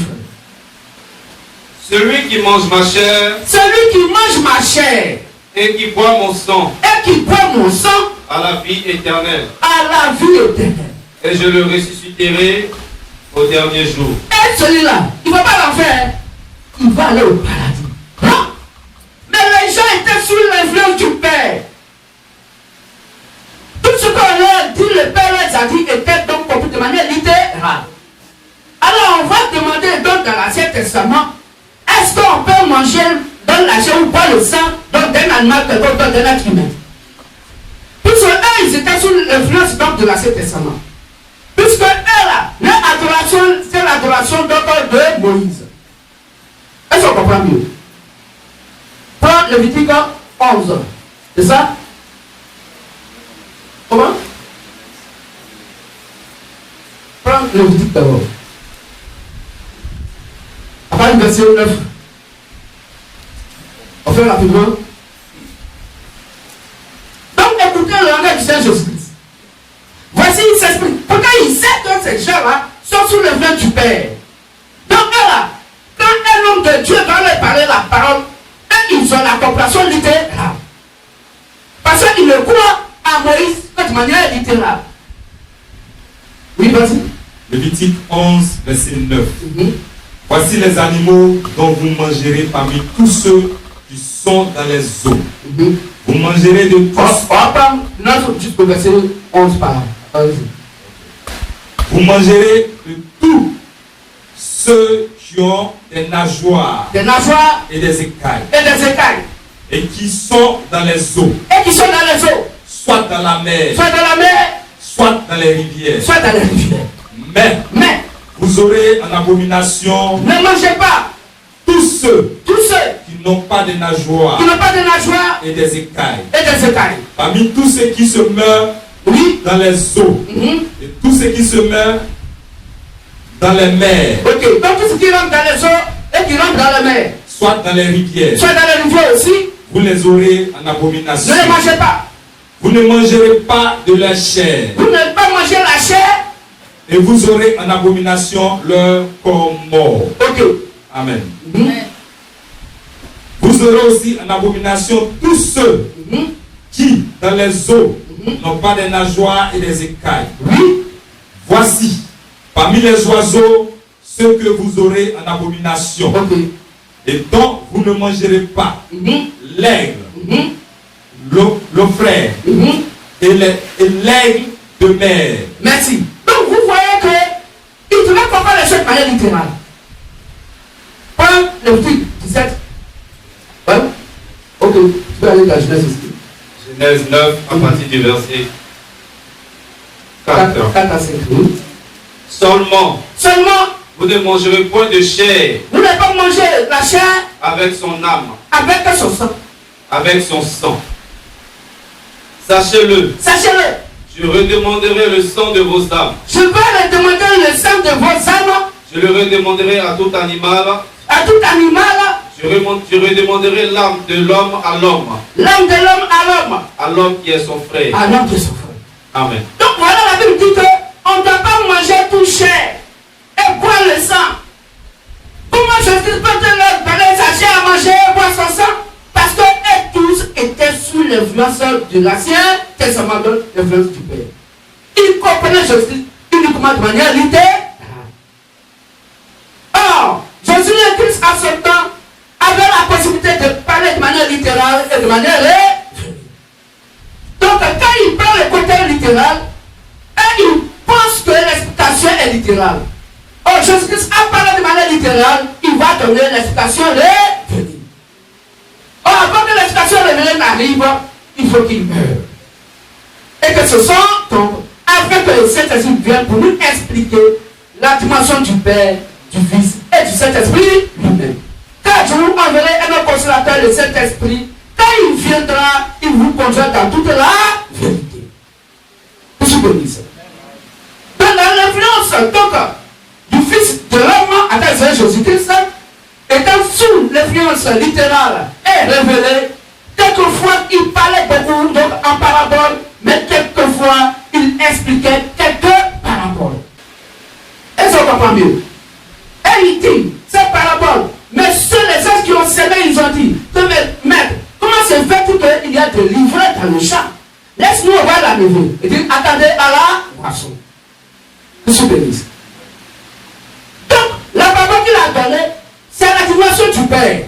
Celui qui mange ma chair Celui qui mange ma chair et qui boit mon sang et qui boit mon sang a la vie éternelle. à la vie éternelle. Et je le ressusciterai au dernier jour. Et celui-là, il ne va pas l'enfer, il va aller au paradis. Non. Mais les gens étaient sous l'influence du Père. Tout ce qu'on leur dit, le Père les a dit, était donc compris de manière littérale. Alors on va demander donc dans l'Ancien Testament, est-ce qu'on peut manger dans la chair ou pas le sang d'un animal quelconque, d'un être humain? Puisque eux, ils étaient sous l'influence donc de l'Ancien Testament. Puisque eux là, leur adoration, c'est l'adoration de Moïse. Est-ce qu'on comprend mieux? Prends Lévitique 11. C'est ça? Comment? Prends Lévitique d'abord. Après le verset 9. On fait rapidement. Donc écoutez le langage du Seigneur Jésus-Christ. Voici, il s'exprime. Pourtant, il sait que ces gens-là sont sous le vin du Père. Donc là, quand un homme de Dieu doit leur parler la parole, et ils ont la compréhension littérale. Parce qu'ils le croient à Moïse de manière littérale. Oui, vas-y. Lévitique 11, verset 9. Voici les animaux dont vous mangerez parmi tous ceux qui sont dans les eaux. Vous mangerez de tous. On va prendre notre jusqu'au verset 11 par là. Vous mangerez de tous ceux qui ont des nageoires et des écailles. Et qui sont dans les eaux. Soit dans la mer. Soit dans les rivières. Mais vous aurez en abomination. Ne mangez pas tous ceux qui n'ont pas de nageoires et des écailles. Parmi tous ceux qui se meurent dans les eaux. Et tous ceux qui se meurent dans les mers. Ok, donc tous ceux qui rentrent dans les eaux et qui rentrent dans la mer. Soit dans les rivières. Aussi. Vous les aurez en abomination. Ne les mangez pas. Vous ne mangerez pas de leur chair. Vous n'allez pas manger la chair. Et vous aurez en abomination leur corps mort. Ok. Amen. Vous aurez aussi en abomination tous ceux qui, dans les eaux, n'ont pas des nageoires et des écailles. Oui. Voici, parmi les oiseaux, ceux que vous aurez en abomination. Ok. et dont vous ne mangerez pas l'aigle, Mhm. le frère Mhm. et l'aigle de mer. Merci. Donc vous voyez que il ne va pas parler de cette manière littérale. Prends le petit 17. Ouais. Ok, tu peux aller dans la Genèse aussi. Genèse 9, à partir du verset 4. 4 à 5. Seulement, Seulement, vous ne mangerez point de chair vous n'avez pas mangé la chair avec son âme, avec son sang. avec son sang. Sachez-le, Sachez-le, je redemanderai le sang de vos âmes. je vais leur demander le sang de vos âmes Je le redemanderai à tout animal. à tout animal, Je redemanderai l'âme de l'homme à l'homme, l'âme de l'homme à l'homme qui est son frère. à l'homme de son frère. Amen. Donc voilà, la Bible dit qu'on ne doit pas manger tout chair et boire le sang. Comment Jésus peut leur donner sa chair à manger et boire son sang? Parce que eux tous étaient sous l'influence de l'Ancien Testament, de l'influence du Père. Ils comprenaient Jésus uniquement de manière littérale. Or, Jésus le Christ à son temps avait la possibilité de parler de manière littérale et de manière réelle. Donc quand il prend le côté littéral, et il pense que l'explication est littérale. Or, Jésus-Christ a parlé de manière littérale, il va donner l'explication réelle. Or, avant que l'explication révélée n'arrive, il faut qu'il meure. Et que ce sang tombe, afin que le Saint-Esprit vienne pour nous expliquer la dimension du Père, du Fils et du Saint-Esprit lui-même. Car je vous enverrai un autre consolateur, le Saint-Esprit. Quand il viendra, il vous conduira dans toute la vérité. Je suis béni. Dans l'influence donc du Fils de l'homme à travers Jésus-Christ, étant sous l'influence littérale et révélée, quelquefois il parlait beaucoup donc en parabole, mais quelquefois il expliquait quelques paraboles. Et ça comprend mieux. Et il dit, ces paraboles, mais ceux les gens qui ont semé, ils ont dit, maître, comment se fait-il qu'il y a des livrets dans le champ? Laisse-nous voir la maison. Il dit, attendez à la moisson. Je suis béni. Donc, la parole qu'il a donnée, c'est la dimension du Père.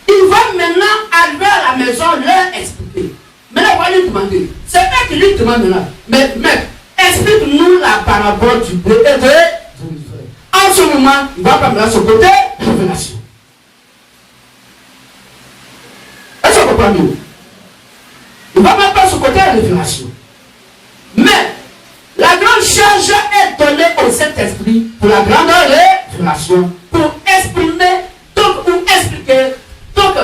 Il va maintenant arriver à la maison, leur expliquer. Maintenant, on va lui demander. C'est pas qu'il lui demande là. Mais, maître, explique-nous la parabole du Père et de l'ivraie. En ce moment, il va prendre là son côté révélation. Est-ce qu'on comprend mieux? Il va même pas son côté révélation. Mais la grande charge est donnée au Saint-Esprit pour la grande révélation, pour exprimer, donc ou expliquer donc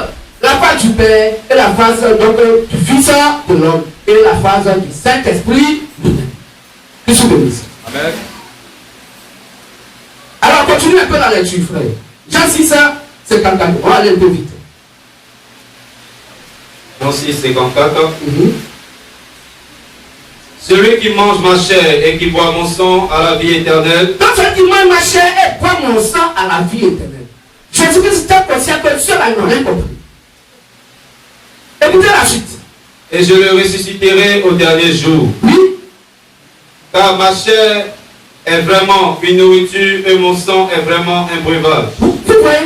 la phase du Père et la phase donc du Fils de l'homme et la phase du Saint-Esprit lui-même. Que je bénisse. Amen. Alors continue un peu la lecture, frère. Jean 6, 54. On va aller un peu vite. Jean 6, 54. Celui qui mange ma chair et qui boit mon sang a la vie éternelle. Donc celui qui mange ma chair et boit mon sang à la vie éternelle. Jésus-Christ était conscient que ceux-là n'ont rien compris. Écoutez la suite. Et je le ressusciterai au dernier jour. Oui. Car ma chair est vraiment une nourriture et mon sang est vraiment un breuvage. Vous voyez?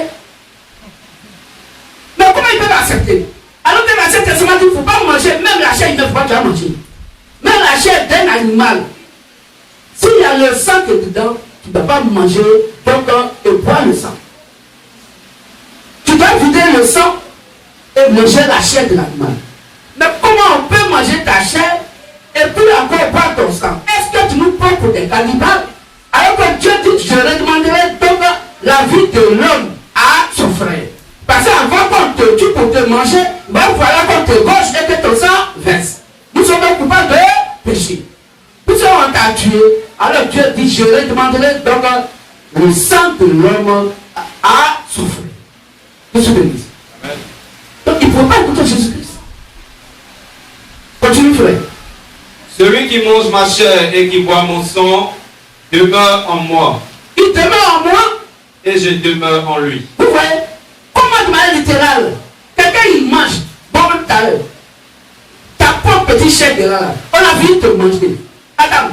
Mais comment ils peuvent accepter? Alors que l'Ancien Testament dit qu'il ne faut pas manger, même la chair, il ne faut pas déjà manger. Même la chair d'un animal. S'il y a le sang qui est dedans, tu ne dois pas manger donc, et boire le sang. Tu dois vider le sang et manger la chair de l'animal. Mais comment on peut manger ta chair et puis encore boire ton sang? Est-ce que tu nous prends pour des cannibales? Alors que Dieu dit, je redemanderai donc la vie de l'homme à son frère. Parce qu'avant qu'on te tue pour te manger, ben voilà qu'on te gauche et que ton sang verse. Nous sommes coupables de péché. Nous sommes t'a tué. Alors Dieu dit, je redemanderai donc le sang de l'homme à son frère. Je suis béni. Donc il ne faut pas écouter Jésus-Christ. Continue, frère. Celui qui mange ma chair et qui boit mon sang demeure en moi. Il demeure en moi. Et je demeure en lui. Vous voyez? Comment de manière littérale? Quelqu'un il mange. Bon, tout à l'heure. Ta propre petite chair de là. On a vu te manger. Adam,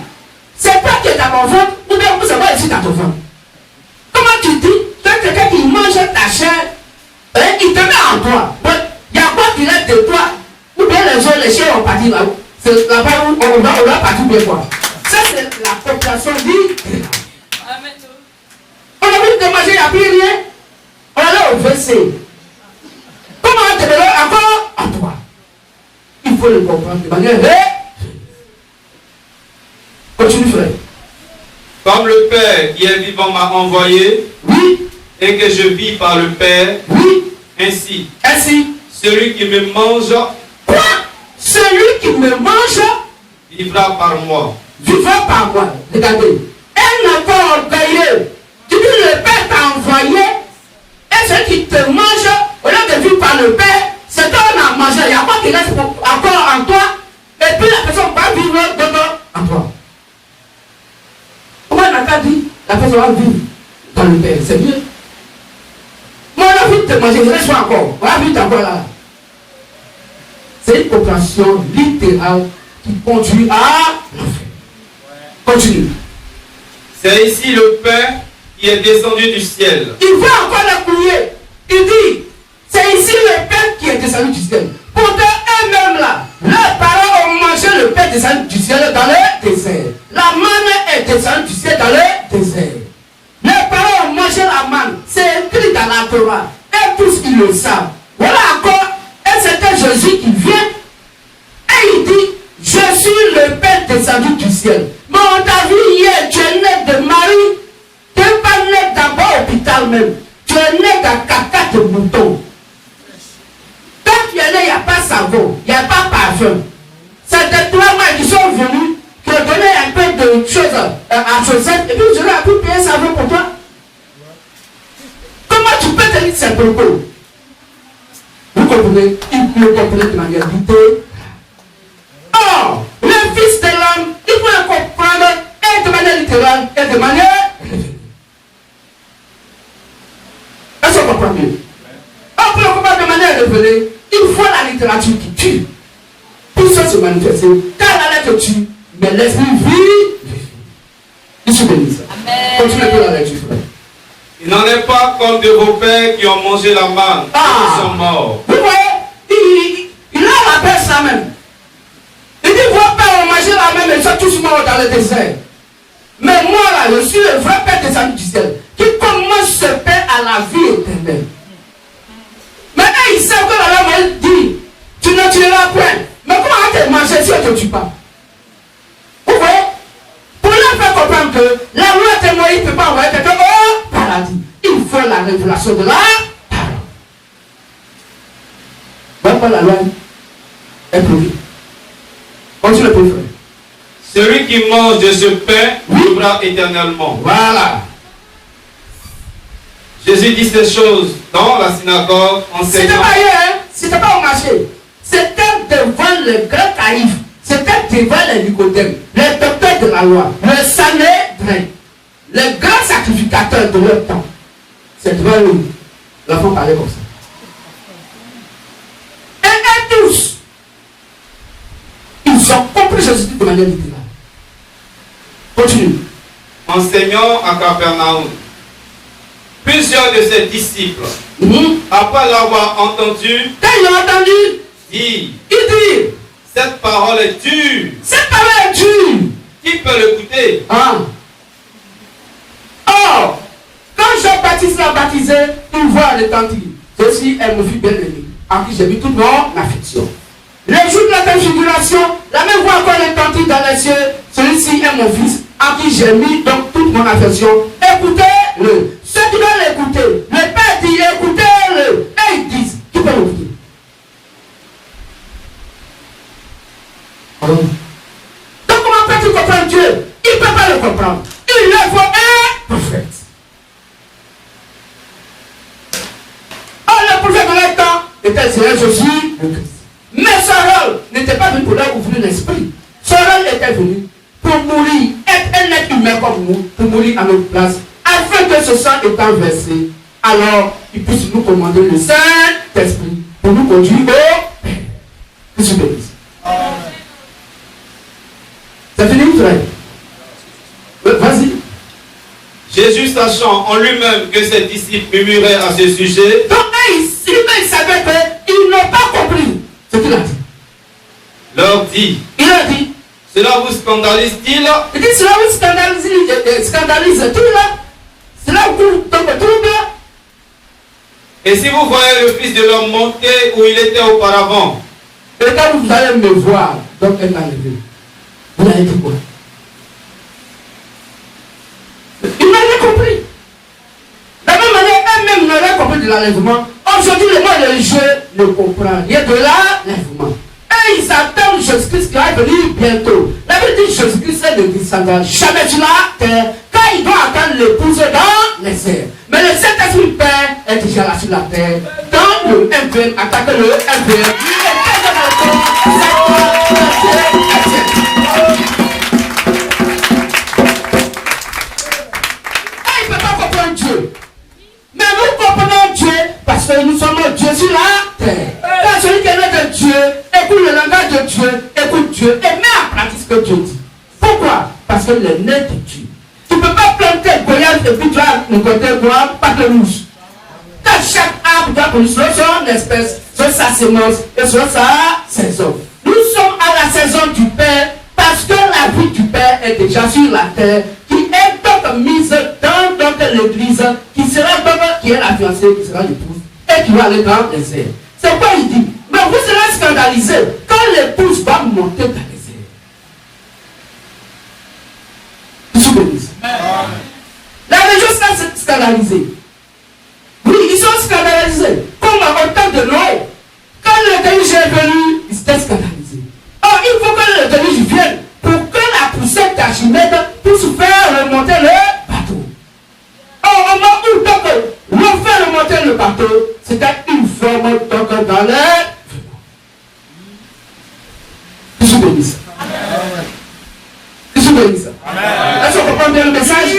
c'est pas que dans mon ventre ou bien vous savez ici dans ton ventre. Comment tu dis que quelqu'un qui mange ta chair Et il te met en toi. Donc, il y a quoi qui reste de toi? Ou bien les gens, les chiens ont parti là-haut. C'est là-bas où on va partir bien quoi. Ça, c'est la population littérale. On a vu de manger, il n'y a plus rien. On allait au WC. Comment te donner encore à toi? Il faut le comprendre de manière Continue, frère. Comme le Père qui est vivant m'a envoyé, Oui, et que je vis par le Père, oui, ainsi, ainsi. celui qui me mange Quoi? Celui qui me mange vivra par moi. vivra par moi. Regardez. Un enfant orgueilleux. Tu dis le Père t'a envoyé. Et celui qui te mange, au lieu de vivre par le Père, c'est toi qui as mangé. Il y a quoi qui reste encore en toi. Et puis la personne va vivre dedans en toi. Comment on n'a pas dit la personne va vivre dans le Père? C'est mieux. Moi, on a vu te manger, je reste encore. On a vu encore là. C'est une opération littérale qui conduit à l'enfer. Continue. C'est ici le Père qui est descendu du ciel. Il va encore l'appuyer. Il dit, c'est ici le Père qui est descendu du ciel. Pourtant, eux-mêmes là, leurs parents ont mangé le Père descendu du ciel dans le désert. La manne est descendue du ciel dans le désert. Les parents ont mangé la manne. C'est écrit dans la Torah. Et tous ils le savent. Voilà encore un certain Jésus qui vient et il dit, je suis le Père descendu du ciel. Mais on t'a vu hier, tu es né de Marie. Tu n'es pas né d'abord au hôpital même. Tu es né d'un caca de mouton. Quand tu es né, il n'y a pas savon, il n'y a pas parfum. C'est des trois mains qui sont venus, qui ont donné un peu de choses à Joseph, et puis je leur ai pu payer un savon pour toi. Comment tu peux te dire ces propos? Vous comprenez? Il le comprenez de manière littérale. Or, le Fils de l'homme, il faut le comprendre et de manière littérale et de manière révélée. Est-ce qu'on comprend mieux? On peut le comprendre de manière révélée. Il faut la littérature qui tue. Pour ça se manifester. Quand la lettre tue, mais l'esprit vit. Il se bénisse. Continuez pour la lecture. Il n'en est pas comme de vos pères qui ont mangé la manne et qui sont morts. Vous voyez, il a la paix ça même. Il dit, vos pères ont mangé la même et ils sont tous morts dans le désert. Mais moi là, je suis le vrai Père descendu du ciel, qui commence ce Père à la vie éternelle. Mais ils savent que la loi dit, tu ne tueras point. Mais comment on te manger si on ne te tue pas? Vous voyez? Pour leur faire comprendre que la loi témoigne ne peut pas envoyer quelqu'un au paradis. Il faut la révélation de la parole. Voilà pourquoi la loi est prouvée. Continue le frère. Celui qui mange de ce pain vivra éternellement. Voilà. Jésus dit ces choses dans la synagogue, C'était enseignant. pas hier, hein? C'était pas au marché. C'était devant le grand caïf. C'était devant les Nicodèmes, les docteurs de la loi, le Sanhédrin, les grands sacrificateurs de leur temps. C'est devant eux. L'enfant parlait comme ça. Et tous, ils ont compris Jésus de manière littérale. Continue. Enseignant à Capernaum. Plusieurs de ses disciples, après l'avoir entendu, Quand ils l'ont entendu, dire, il dit, cette parole est dure. cette parole est dure. Qui peut l'écouter? Ah. Or, quand Jean-Baptiste l'a baptisé, il voit retentir. Ceci est mon fils bien-aimé, en qui j'ai mis toute mon affection. Le jour de la transfiguration, la même voix encore retentit dans les cieux. Celui-ci est mon fils, en qui j'ai mis donc toute mon affection. Écoutez-le. Ceux qui doivent l'écouter, le Père dit écoutez-le. Et ils disent, qui peut l'écouter? Donc comment peux-tu comprendre Dieu? Il ne peut pas le comprendre. Il le faut un prophète. Or le prophète de leur temps était Seigneur Jésus le Christ. Mais son rôle n'était pas venu pour leur ouvrir l'esprit. Son rôle était venu pour mourir, être un être humain comme nous, pour mourir à notre place, afin que ce sang étant versé, alors il puisse nous commander le Saint-Esprit pour nous conduire au Père. Que je bénisse. C'est fini, frère? Vas-y. Jésus, sachant en lui-même que ses disciples murmuraient à ce sujet, Donc, il Ce qu'il a dit. Leur dit, Il a dit, cela vous scandalise-t-il? il dit, cela vous scandalise-t-il? Cela vous tombe trouble? Et si vous voyez le Fils de l'homme monter où il était auparavant? Et quand vous allez me voir, donc elle m'a levé. Vous avez dit quoi? Il n'avait compris. De la même manière, elle-même n'avait compris de l'enlèvement. Aujourd'hui, le monde religieux ne comprend rien de l'enlèvement. Et ils attendent Jésus-Christ qui va venir bientôt. La Bible dit Jésus-Christ ne descendra jamais sur la terre, car il doit attendre l'épouse dans les airs. Mais le Saint-Esprit Père est déjà là sur la terre. Dans le M1, attaque le M1. Il ne peut pas comprendre Dieu. Mais nous comprenons Dieu parce que nous sommes Dieu sur la terre. Quand celui qui est né de Dieu écoute le langage de Dieu, écoute Dieu et met en pratique ce que Dieu dit. Pourquoi? Parce qu'il est né de Dieu. Tu ne peux pas planter Goliath et puis tu vas le côté bois, pas de mouche. Dans chaque arbre doit produire son espèce, sur sa semence et sur sa saison. Nous sommes à la saison du Père parce que la vie du Père est déjà sur la terre, qui est donc mise dans donc l'église, qui sera donc qui est la fiancée, qui sera l'épouse, et qui va aller dans les airs. C'est quoi il dit? Mais vous serez scandalisés quand l'épouse va monter dans les airs. Vous souvenez? La région sera scandalisée. Oui, ils sont scandalisés. Comme au temps de Noé. Quand le déluge est venu, ils étaient scandalisés. Or, il faut que le déluge vienne pour que la poussette d'Archimède puisse faire remonter le bateau. Or, au moment où donc l'on fait remonter le bateau, c'était une forme donc dans l'air. Je suis béni ça. Je suis béni ça. Est-ce qu'on comprend bien le message?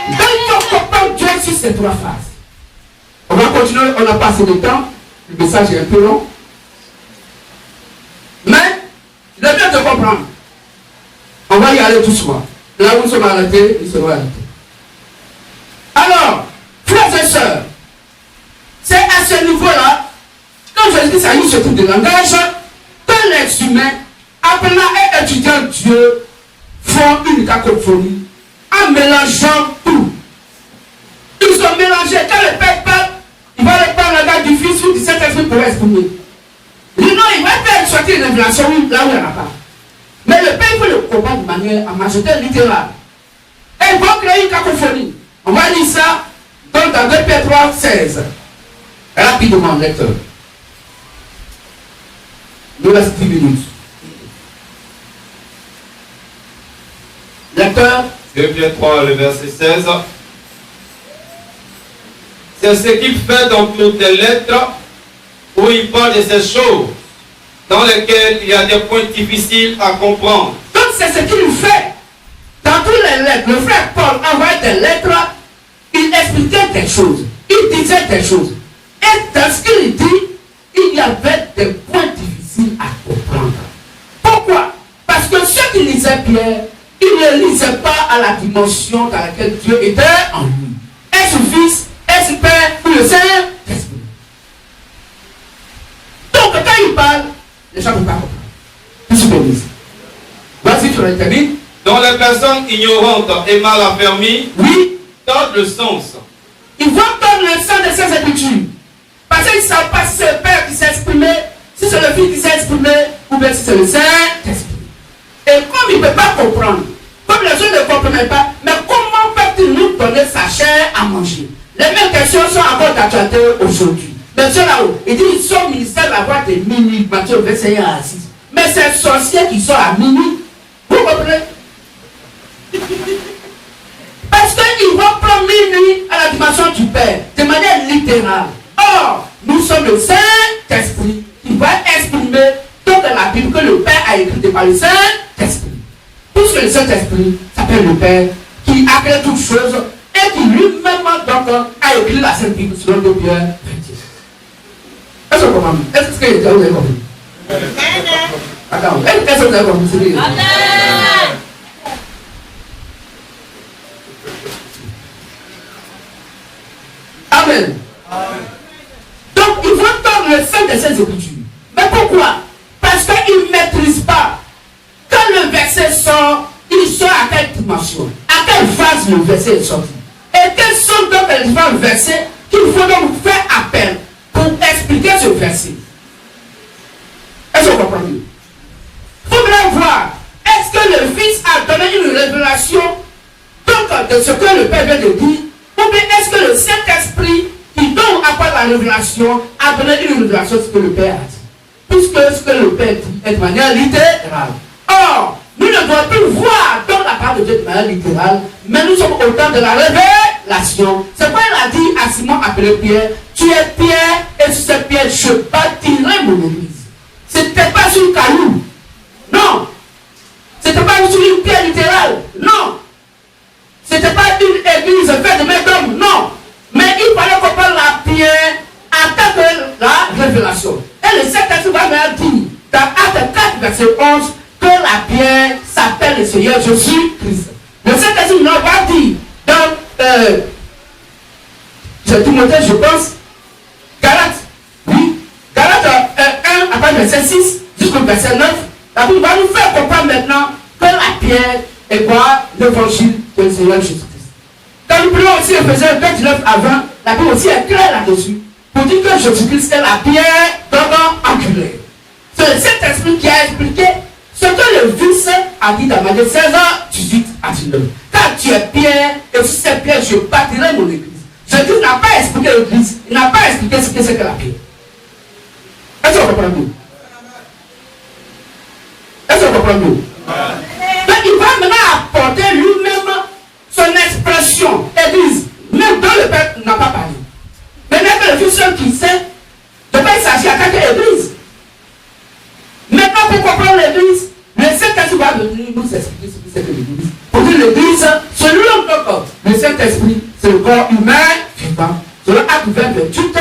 Donc, il faut comprendre Dieu sur ces trois phases. On va continuer, on n'a pas assez de temps. Le message est un peu long. Mais, il est bien de comprendre. On va y aller doucement. Là où nous sommes arrêtés, nous serons arrêtés. Alors, frères et sœurs, c'est à ce niveau-là, quand Jésus a eu ce type de langage, que les humains, appelant et étudiant Dieu, font une cacophonie en mélangeant tout. Ils ont mélangé. Quand le Père parle, il va le prendre la garde du Fils ou du Saint-Esprit pour exprimer. Il dit non, il va faire sortir une révélation là où il n'y en a pas. Mais le Père, il faut le comprendre de manière à majorité littérale. Et il va créer une cacophonie. On va lire ça donc dans 2 Pierre 3, 16. Rapidement, lecteur. Nous reste 10 minutes. Lecteur. 2 Pierre 3, le verset 16. C'est ce qu'il fait dans toutes les lettres où il parle de ces choses dans lesquelles il y a des points difficiles à comprendre. Donc c'est ce qu'il fait. Dans toutes les lettres, le frère Paul envoyait des lettres, il expliquait des choses, il disait des choses. Et dans ce qu'il dit, il y avait des points difficiles à comprendre. Pourquoi? Parce que ceux qui lisaient Pierre, ils ne lisaient pas à la dimension dans laquelle Dieu était en lui. Est-ce le Fils, est-ce le Père ou le Saint-Esprit? Donc quand il parle, les gens ne peuvent pas comprendre. Tout ce qu'on dit. Vas-y, tu termines. Dont les personnes ignorantes et mal affermies, Oui, tordent le sens. ils vont prendre le sens de ces Écritures. Parce qu'ils ne savent pas si c'est le Père qui s'est exprimé, si c'est le Fils qui s'est exprimé, ou bien si c'est le Saint-Esprit. Et comme ils ne peuvent pas comprendre, comme les gens ne comprenaient pas, mais comment peut-il nous donner sa chair à manger? Les mêmes questions sont encore d'actualité aujourd'hui. Mais ceux là-haut, ils disent qu'ils sont ministères de la voix de minuit, Matthieu 21 à 6. Mais c'est sorcier qui sort à minuit. Vous comprenez? Parce qu'ils vont prendre minuit à la dimension du Père, de manière littérale. Or, nous sommes le Saint-Esprit qui va exprimer toute la Bible que le Père a écrite par le Saint-Esprit. Puisque le Saint-Esprit s'appelle le Père, qui a créé toutes choses et qui lui-même donc a écrit la Sainte Bible selon 2 Pierre 20. Est-ce que vous comprenez? Est-ce que vous avez compris? Attends, est-ce que vous avez compris? Amen. Donc, ils vont tordre le sein de ces Écritures. Mais pourquoi? Parce qu'ils ne maîtrisent pas. Quand le verset sort, il sort à quelle dimension? À quelle phase le verset est sorti? Et quels sont donc les différents versets qu'il faut donc faire appel pour expliquer ce verset? Est-ce que vous comprenez? Il faut bien voir, est-ce que le Fils a donné une révélation donc de ce que le Père vient de dire, ou bien est-ce que le Saint-Esprit qui donne après la révélation a donné une révélation de ce que le Père a dit? Puisque ce que le Père dit est de manière littérale. Or, nous ne devons plus voir dans la parole de Dieu de manière littérale, mais nous sommes au temps de la révélation. C'est pourquoi il a dit à Simon appelé Pierre, tu es Pierre, et sur cette pierre, je bâtirai mon église. Ce n'était pas sur une caillou. Non. Ce n'était pas sur une pierre littérale. Non. Ce n'était pas une église faite de main d'homme. Non. Mais il fallait comprendre la pierre en tant que la révélation. Et le Saint-Esprit va me dire, dans Actes 4, verset 11, que la pierre s'appelle le Seigneur Jésus-Christ. Le Saint-Esprit nous va dire dans Timothée, je pense, Galates, oui, Galates 1, après verset 6 jusqu'au verset 9, la Bible va nous faire comprendre maintenant que la pierre est quoi? L'évangile du Seigneur Jésus-Christ. Quand nous prenons aussi Ephésiens 2, 19 à 20, la Bible aussi est claire là-dessus, pour dire que Jésus-Christ est la pierre angulaire. C'est le Saint-Esprit qui a expliqué ce que le Fils a dit dans Matthieu 16, 18 à 19. Car tu es pierre, et sur cette pierre, je bâtirai mon église. Jésus n'a pas expliqué l'église, il n'a pas expliqué ce que c'est que la pierre. Est-ce que vous comprenez tout? Est-ce que vous comprenez tout? Mais il va maintenant apporter lui-même son expression, église, même dont le Père n'a pas parlé. Maintenant que le Fils seul qui sait, de quoi il s'agit à tant qu'église. Maintenant, pour comprendre l'église, le Saint-Esprit va venir nous expliquer ce que c'est que l'église. Pour dire l'église, c'est l'homme de corps. Le Saint-Esprit, c'est le corps humain vivant. C'est le Acte 20, 28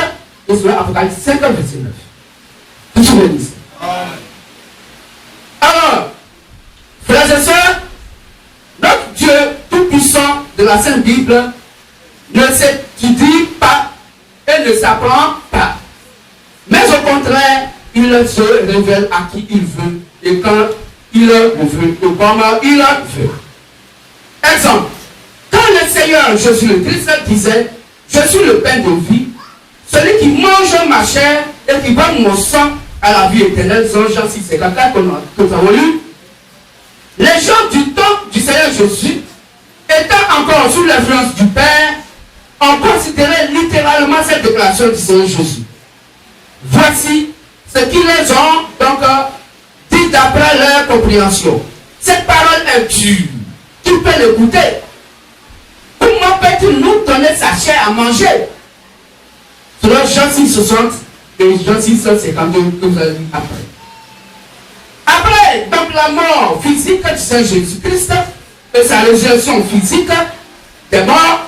et c'est l'Apocalypse 5, verset 9. Tout sur l'église. Alors, frères et sœurs, notre Dieu tout-puissant de la Sainte Bible ne s'étudie pas et ne s'apprend pas. Mais au contraire, il se révèle à qui il veut et quand il le veut et comme il le veut. Exemple, quand le Seigneur Jésus-Christ disait, je suis le pain de vie, celui qui mange ma chair et qui boit mon sang à la vie éternelle, Jean 6, 54 que nous avons lu, les gens du temps du Seigneur Jésus, étant encore sous l'influence du Père, ont considéré littéralement cette déclaration du Seigneur Jésus. Voici ce qu'ils les ont donc dit d'après leur compréhension. Cette parole est dure. Tu peux l'écouter. Comment peux-tu nous donner sa chair à manger? Selon Jean 6, 60 et Jean 6, 52 que vous avez lu après. Après donc la mort physique du Seigneur Jésus-Christ et sa résurrection physique des morts,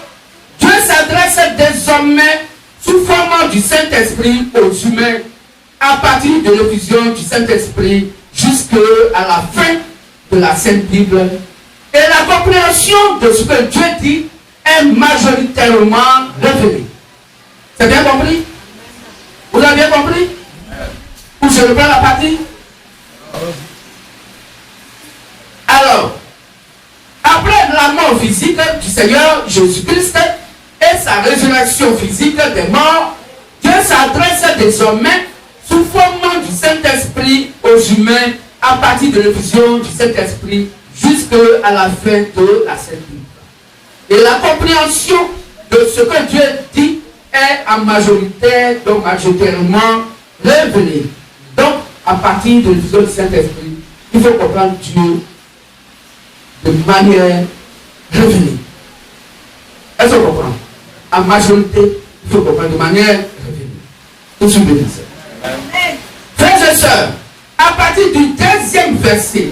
Dieu s'adresse désormais sous forme du Saint-Esprit aux humains à partir de l'effusion du Saint-Esprit jusqu'à la fin de la Sainte Bible. Et la compréhension de ce que Dieu dit est majoritairement révélée. C'est bien compris? Vous avez bien compris? Ou je reprends la partie? Alors, après la mort physique du Seigneur Jésus-Christ et sa résurrection physique des morts, Dieu s'adresse désormais sous forme du Saint-Esprit aux humains à partir de l'effusion du Saint-Esprit jusqu'à la fin de la Sainte Bible. Et la compréhension de ce que Dieu dit est en majorité, donc majoritairement révélée. Donc, à partir de l'effusion du Saint-Esprit, il faut comprendre Dieu de manière révélée. Est-ce qu'on comprend? En majorité, il faut comprendre de manière révélée. Tout de suite, frères et sœurs, à partir du deuxième verset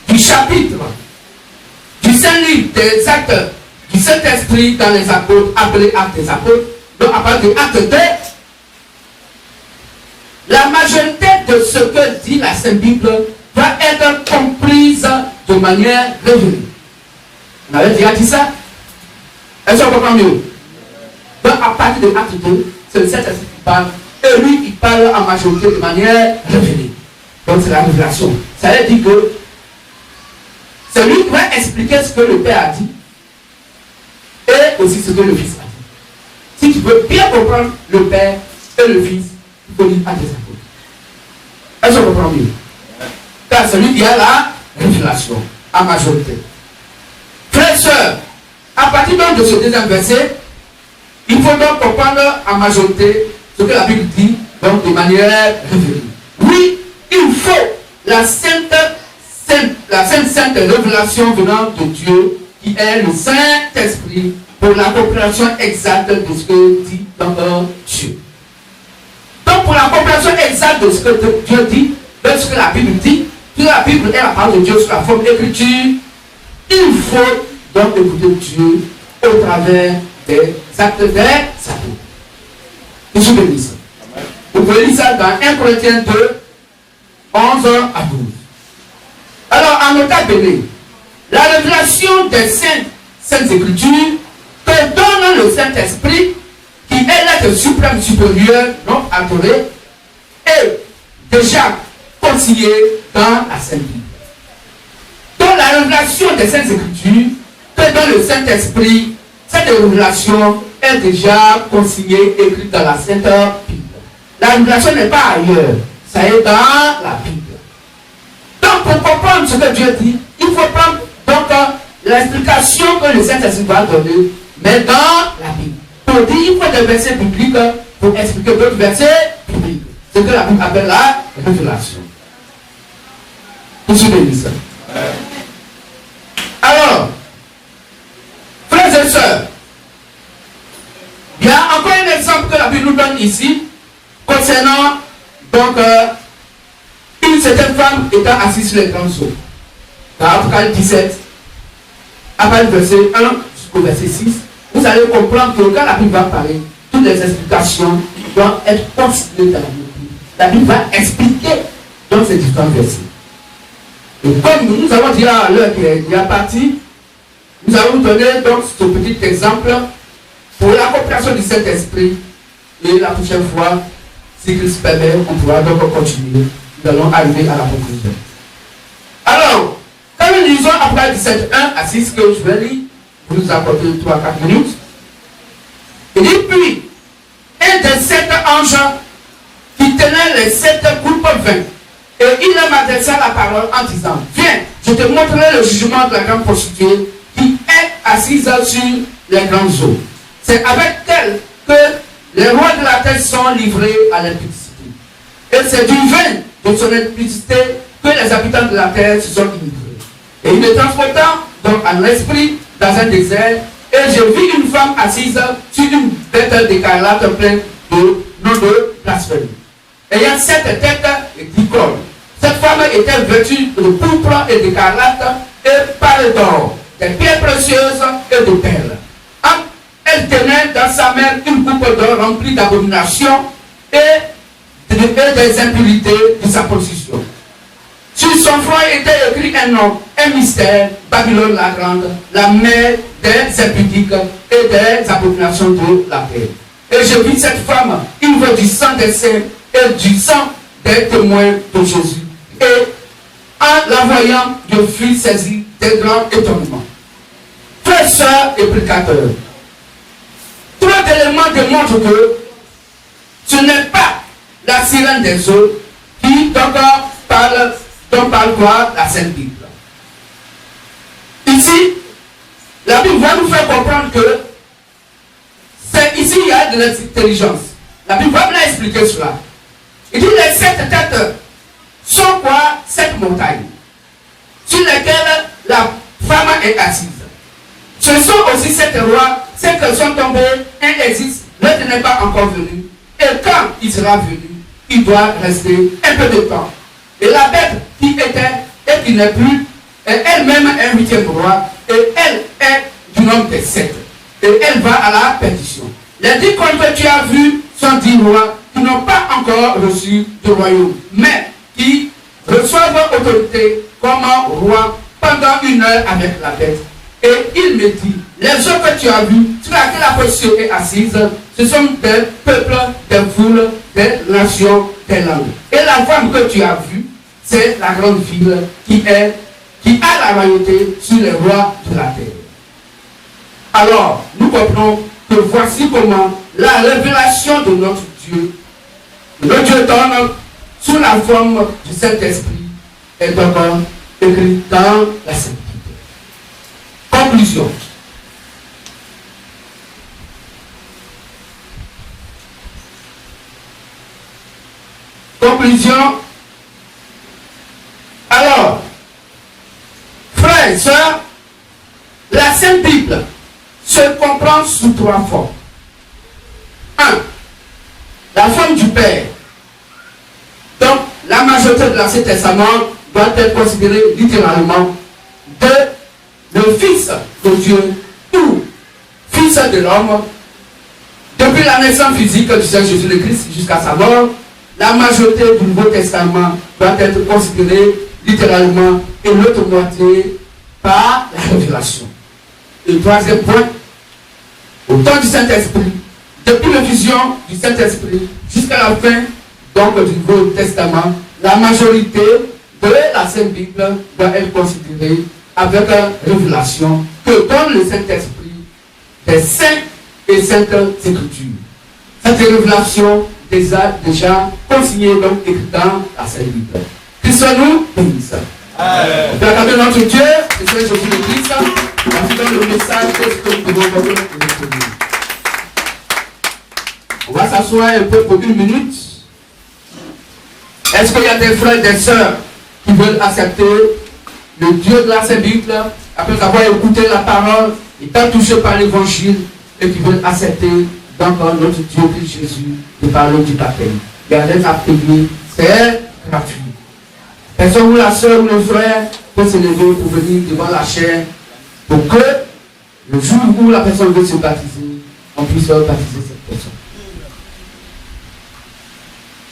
du chapitre du Saint-Livre des actes du Saint-Esprit dans les apôtres, appelé Actes des apôtres, donc à partir de Acte 2, la majorité de ce que dit la Sainte Bible va être comprise de manière révélée. On avait déjà dit ça? Est-ce qu'on comprend mieux? Donc à partir de Acte 2, c'est le Saint-Esprit qui parle Et lui, il parle en majorité de manière révélée. Donc c'est la révélation. Ça veut dire que c'est lui qui va expliquer ce que le Père a dit et aussi ce que le Fils a dit. Si tu veux bien comprendre le Père et le Fils, il faut lire Actes des Apôtres. Est-ce qu'on comprend mieux? Car celui qui a la révélation en majorité. Frères et sœurs, à partir donc de ce deuxième verset, il faut donc comprendre en majorité ce que la Bible dit, donc de manière révélée. Oui, il faut la sainte révélation venant de Dieu, qui est le Saint-Esprit, pour la compréhension exacte de ce que dit donc Dieu. Donc pour la compréhension exacte de ce que Dieu dit, de ce que la Bible dit, que la Bible est la parole de Dieu sous la forme d'écriture, il faut donc écouter Dieu au travers des actes des apôtres. Je suis béni. Vous pouvez lire ça dans 1 Corinthiens 2, 11 à 12. Alors, en état béni, la révélation des saintes écritures te donne le Saint-Esprit, qui est l'être suprême supérieur, non adoré, et déjà consigné dans la Sainte Bible. Donc, la révélation des saintes écritures te donne le Saint-Esprit. Cette révélation est déjà consignée, écrite dans la Sainte Bible. La révélation n'est pas ailleurs, ça est dans la Bible. Donc, pour comprendre ce que Dieu dit, il faut prendre donc l'explication que le Saint-Esprit va donner, mais dans la Bible. Pour dire, il faut des versets bibliques pour expliquer d'autres versets bibliques. C'est ce que la Bible appelle la révélation. Je suis béni. Alors, frères et sœurs, il y a encore un exemple que la Bible nous donne ici concernant donc une certaine femme étant assise sur les grands eaux. Dans Apocalypse 17, à partir du verset 1 jusqu'au verset 6, vous allez comprendre que quand la Bible va parler, toutes les explications doivent être consignées dans la Bible. La Bible va expliquer dans ces différents versets. Et comme nous avons dit à l'heure qui est partie, nous allons donner donc ce petit exemple pour la compréhension du Saint-Esprit. Et la prochaine fois, si Christ permet, on pourra donc continuer. Nous allons arriver à la conclusion. Alors, quand nous lisons Apocalypse 17, 1 à 6, que je vais lire, vous nous apportez 3-4 minutes. Il dit puis, un des 7 anges qui tenait les 7 coupes vaines, et il m'adressa la parole en disant, viens, je te montrerai le jugement de la grande prostituée qui est assise sur les grandes eaux. C'est avec elle que les rois de la terre sont livrés à l'impudicité. Et c'est du vin de son impudicité que les habitants de la terre se sont livrés. Et il me transporta donc en esprit dans un désert, et je vis une femme assise sur une bête d'écarlate pleine de nom de blasphémie, ayant 7 têtes et 10 cornes. Cette femme était vêtue de pourpre et d'écarlate et parée d'or, des pierres précieuses et de perles. Elle tenait dans sa main une coupe d'or remplie d'abominations et des impuretés de sa position. Sur son front était écrit un nom, un mystère, Babylone la grande, la mère des impudiques et des abominations de la terre. Et je vis cette femme, il veut du sang des saints et du sang des témoins de Jésus. Et en la voyant, je fus saisi d'un grand étonnement. Frères, sœurs et prédicateurs, 3 éléments démontrent que ce n'est pas la sirène des eaux qui parle quoi? La Sainte Bible. Ici, la Bible va nous faire comprendre que c'est ici il y a de l'intelligence. La Bible va nous expliquer cela. Il dit les 7 têtes sont quoi? 7 montagnes sur lesquelles la femme est assise. Ce sont aussi 7 rois, 5 sont tombés, un existe, l'autre n'est pas encore venu. Et quand il sera venu, il doit rester un peu de temps. Et la bête qui était et qui n'est plus, est elle-même un 8e roi, et elle est du nombre des 7. Et elle va à la perdition. Les 10 que tu as vus sont 10 rois qui n'ont pas encore reçu de royaume, mais qui reçoivent autorité comme roi pendant 1 heure avec la bête. Et il me dit, les autres que tu as vus, sur laquelle la position est assise, ce sont des peuples, des foules, des nations, des langues. Et la femme que tu as vue, c'est la grande ville qui a la royauté sur les rois de la terre. Alors, nous comprenons que voici comment la révélation de notre Dieu donne sous la forme du Saint-Esprit est donc écrite dans la Sainte Bible. Conclusion. Conclusion. Alors, frères et sœurs, la Sainte Bible se comprend sous 3 formes. 1. La forme du Père. Donc, la majorité de l'Ancien Testament doit être considérée littéralement. 2. Le Fils de Dieu, ou Fils de l'homme. Depuis la naissance physique du Seigneur Jésus-Christ jusqu'à sa mort, la majorité du Nouveau Testament doit être considérée littéralement et l'autre moitié par la révélation. Et le 3e point, au temps du Saint-Esprit, depuis l'effusion du Saint-Esprit jusqu'à la fin donc, du Nouveau Testament, la majorité de la Sainte Bible doit être considérée avec la révélation que donne le Saint-Esprit des saints et saintes Écritures. Cette révélation déjà consignée donc écrite dans la Sainte Bible. Christ nous bénisse. On peut accorder notre Dieu, le Seigneur Jésus-Christ, en faisant le message que nous pouvons donner. On va s'asseoir un peu pour 1 minute. Est-ce qu'il y a des frères et des sœurs qui veulent accepter le Dieu de la Sainte Bible après avoir écouté la parole, étant touchés par l'évangile et qui veulent accepter donc notre Dieu Christ Jésus de parler du baptême? Il y a rien à payer, c'est gratuit. Personne ou la sœur ou le frère peut se lever pour venir devant la chaire pour que le jour où la personne veut se baptiser, on puisse baptiser cette personne.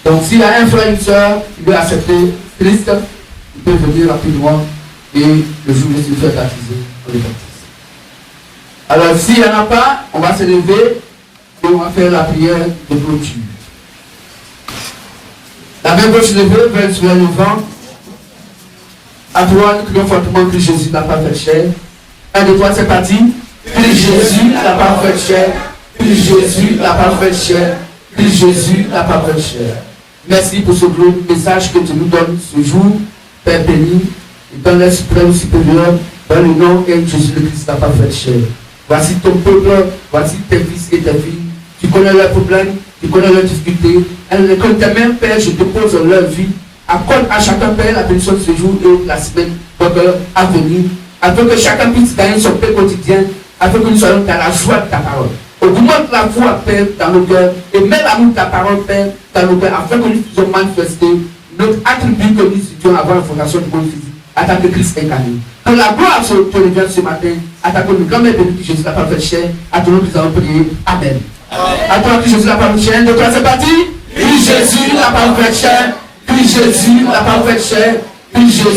Donc s'il y a un frère ou une sœur qui veut accepter Christ, il peut venir rapidement et le jour où il se fait baptiser, on le baptise. Alors s'il n'y en a pas, on va se lever et on va faire la prière de clôture. La main gauche levée vers le vent. À toi, nous crions fortement que Jésus n'a pas fait chair. 1, 2, 3, c'est parti. Christ Jésus n'a pas fait chair. Christ Jésus n'a pas fait chair. Christ Jésus n'a pas fait chair. Merci pour ce gros message que tu nous donnes ce jour, Père béni, et dans le suprême supérieur, dans le nom de Jésus le Christ n'a pas fait chair. Voici ton peuple, voici tes fils et tes filles. Tu connais leurs problèmes, tu connais leurs difficultés. Et comme tes mêmes, Père, je te pose leur vie. Accorde à chacun, Père, la bénédiction de ce jour et la semaine à venir, afin que chacun puisse gagner son pain quotidien, afin que nous soyons dans la joie de ta parole. Augmente la foi, Père, dans nos cœurs, et mets l'amour de ta parole, Père, dans nos cœurs, afin que nous puissions manifester notre attribut que nous étudions avant la fondation du monde physique, en tant que Christ incarné. Que la gloire te revienne ce matin, à ta grand-mère bénie, Jésus n'a pas fait chair, à ton nom nous avons prié. Amen. À toi, que Jésus n'a pas fait chair, de toi c'est parti. Christ Jésus n'a pas fait chair. Christ Jésus n'a pas fait chair. Christ Jésus.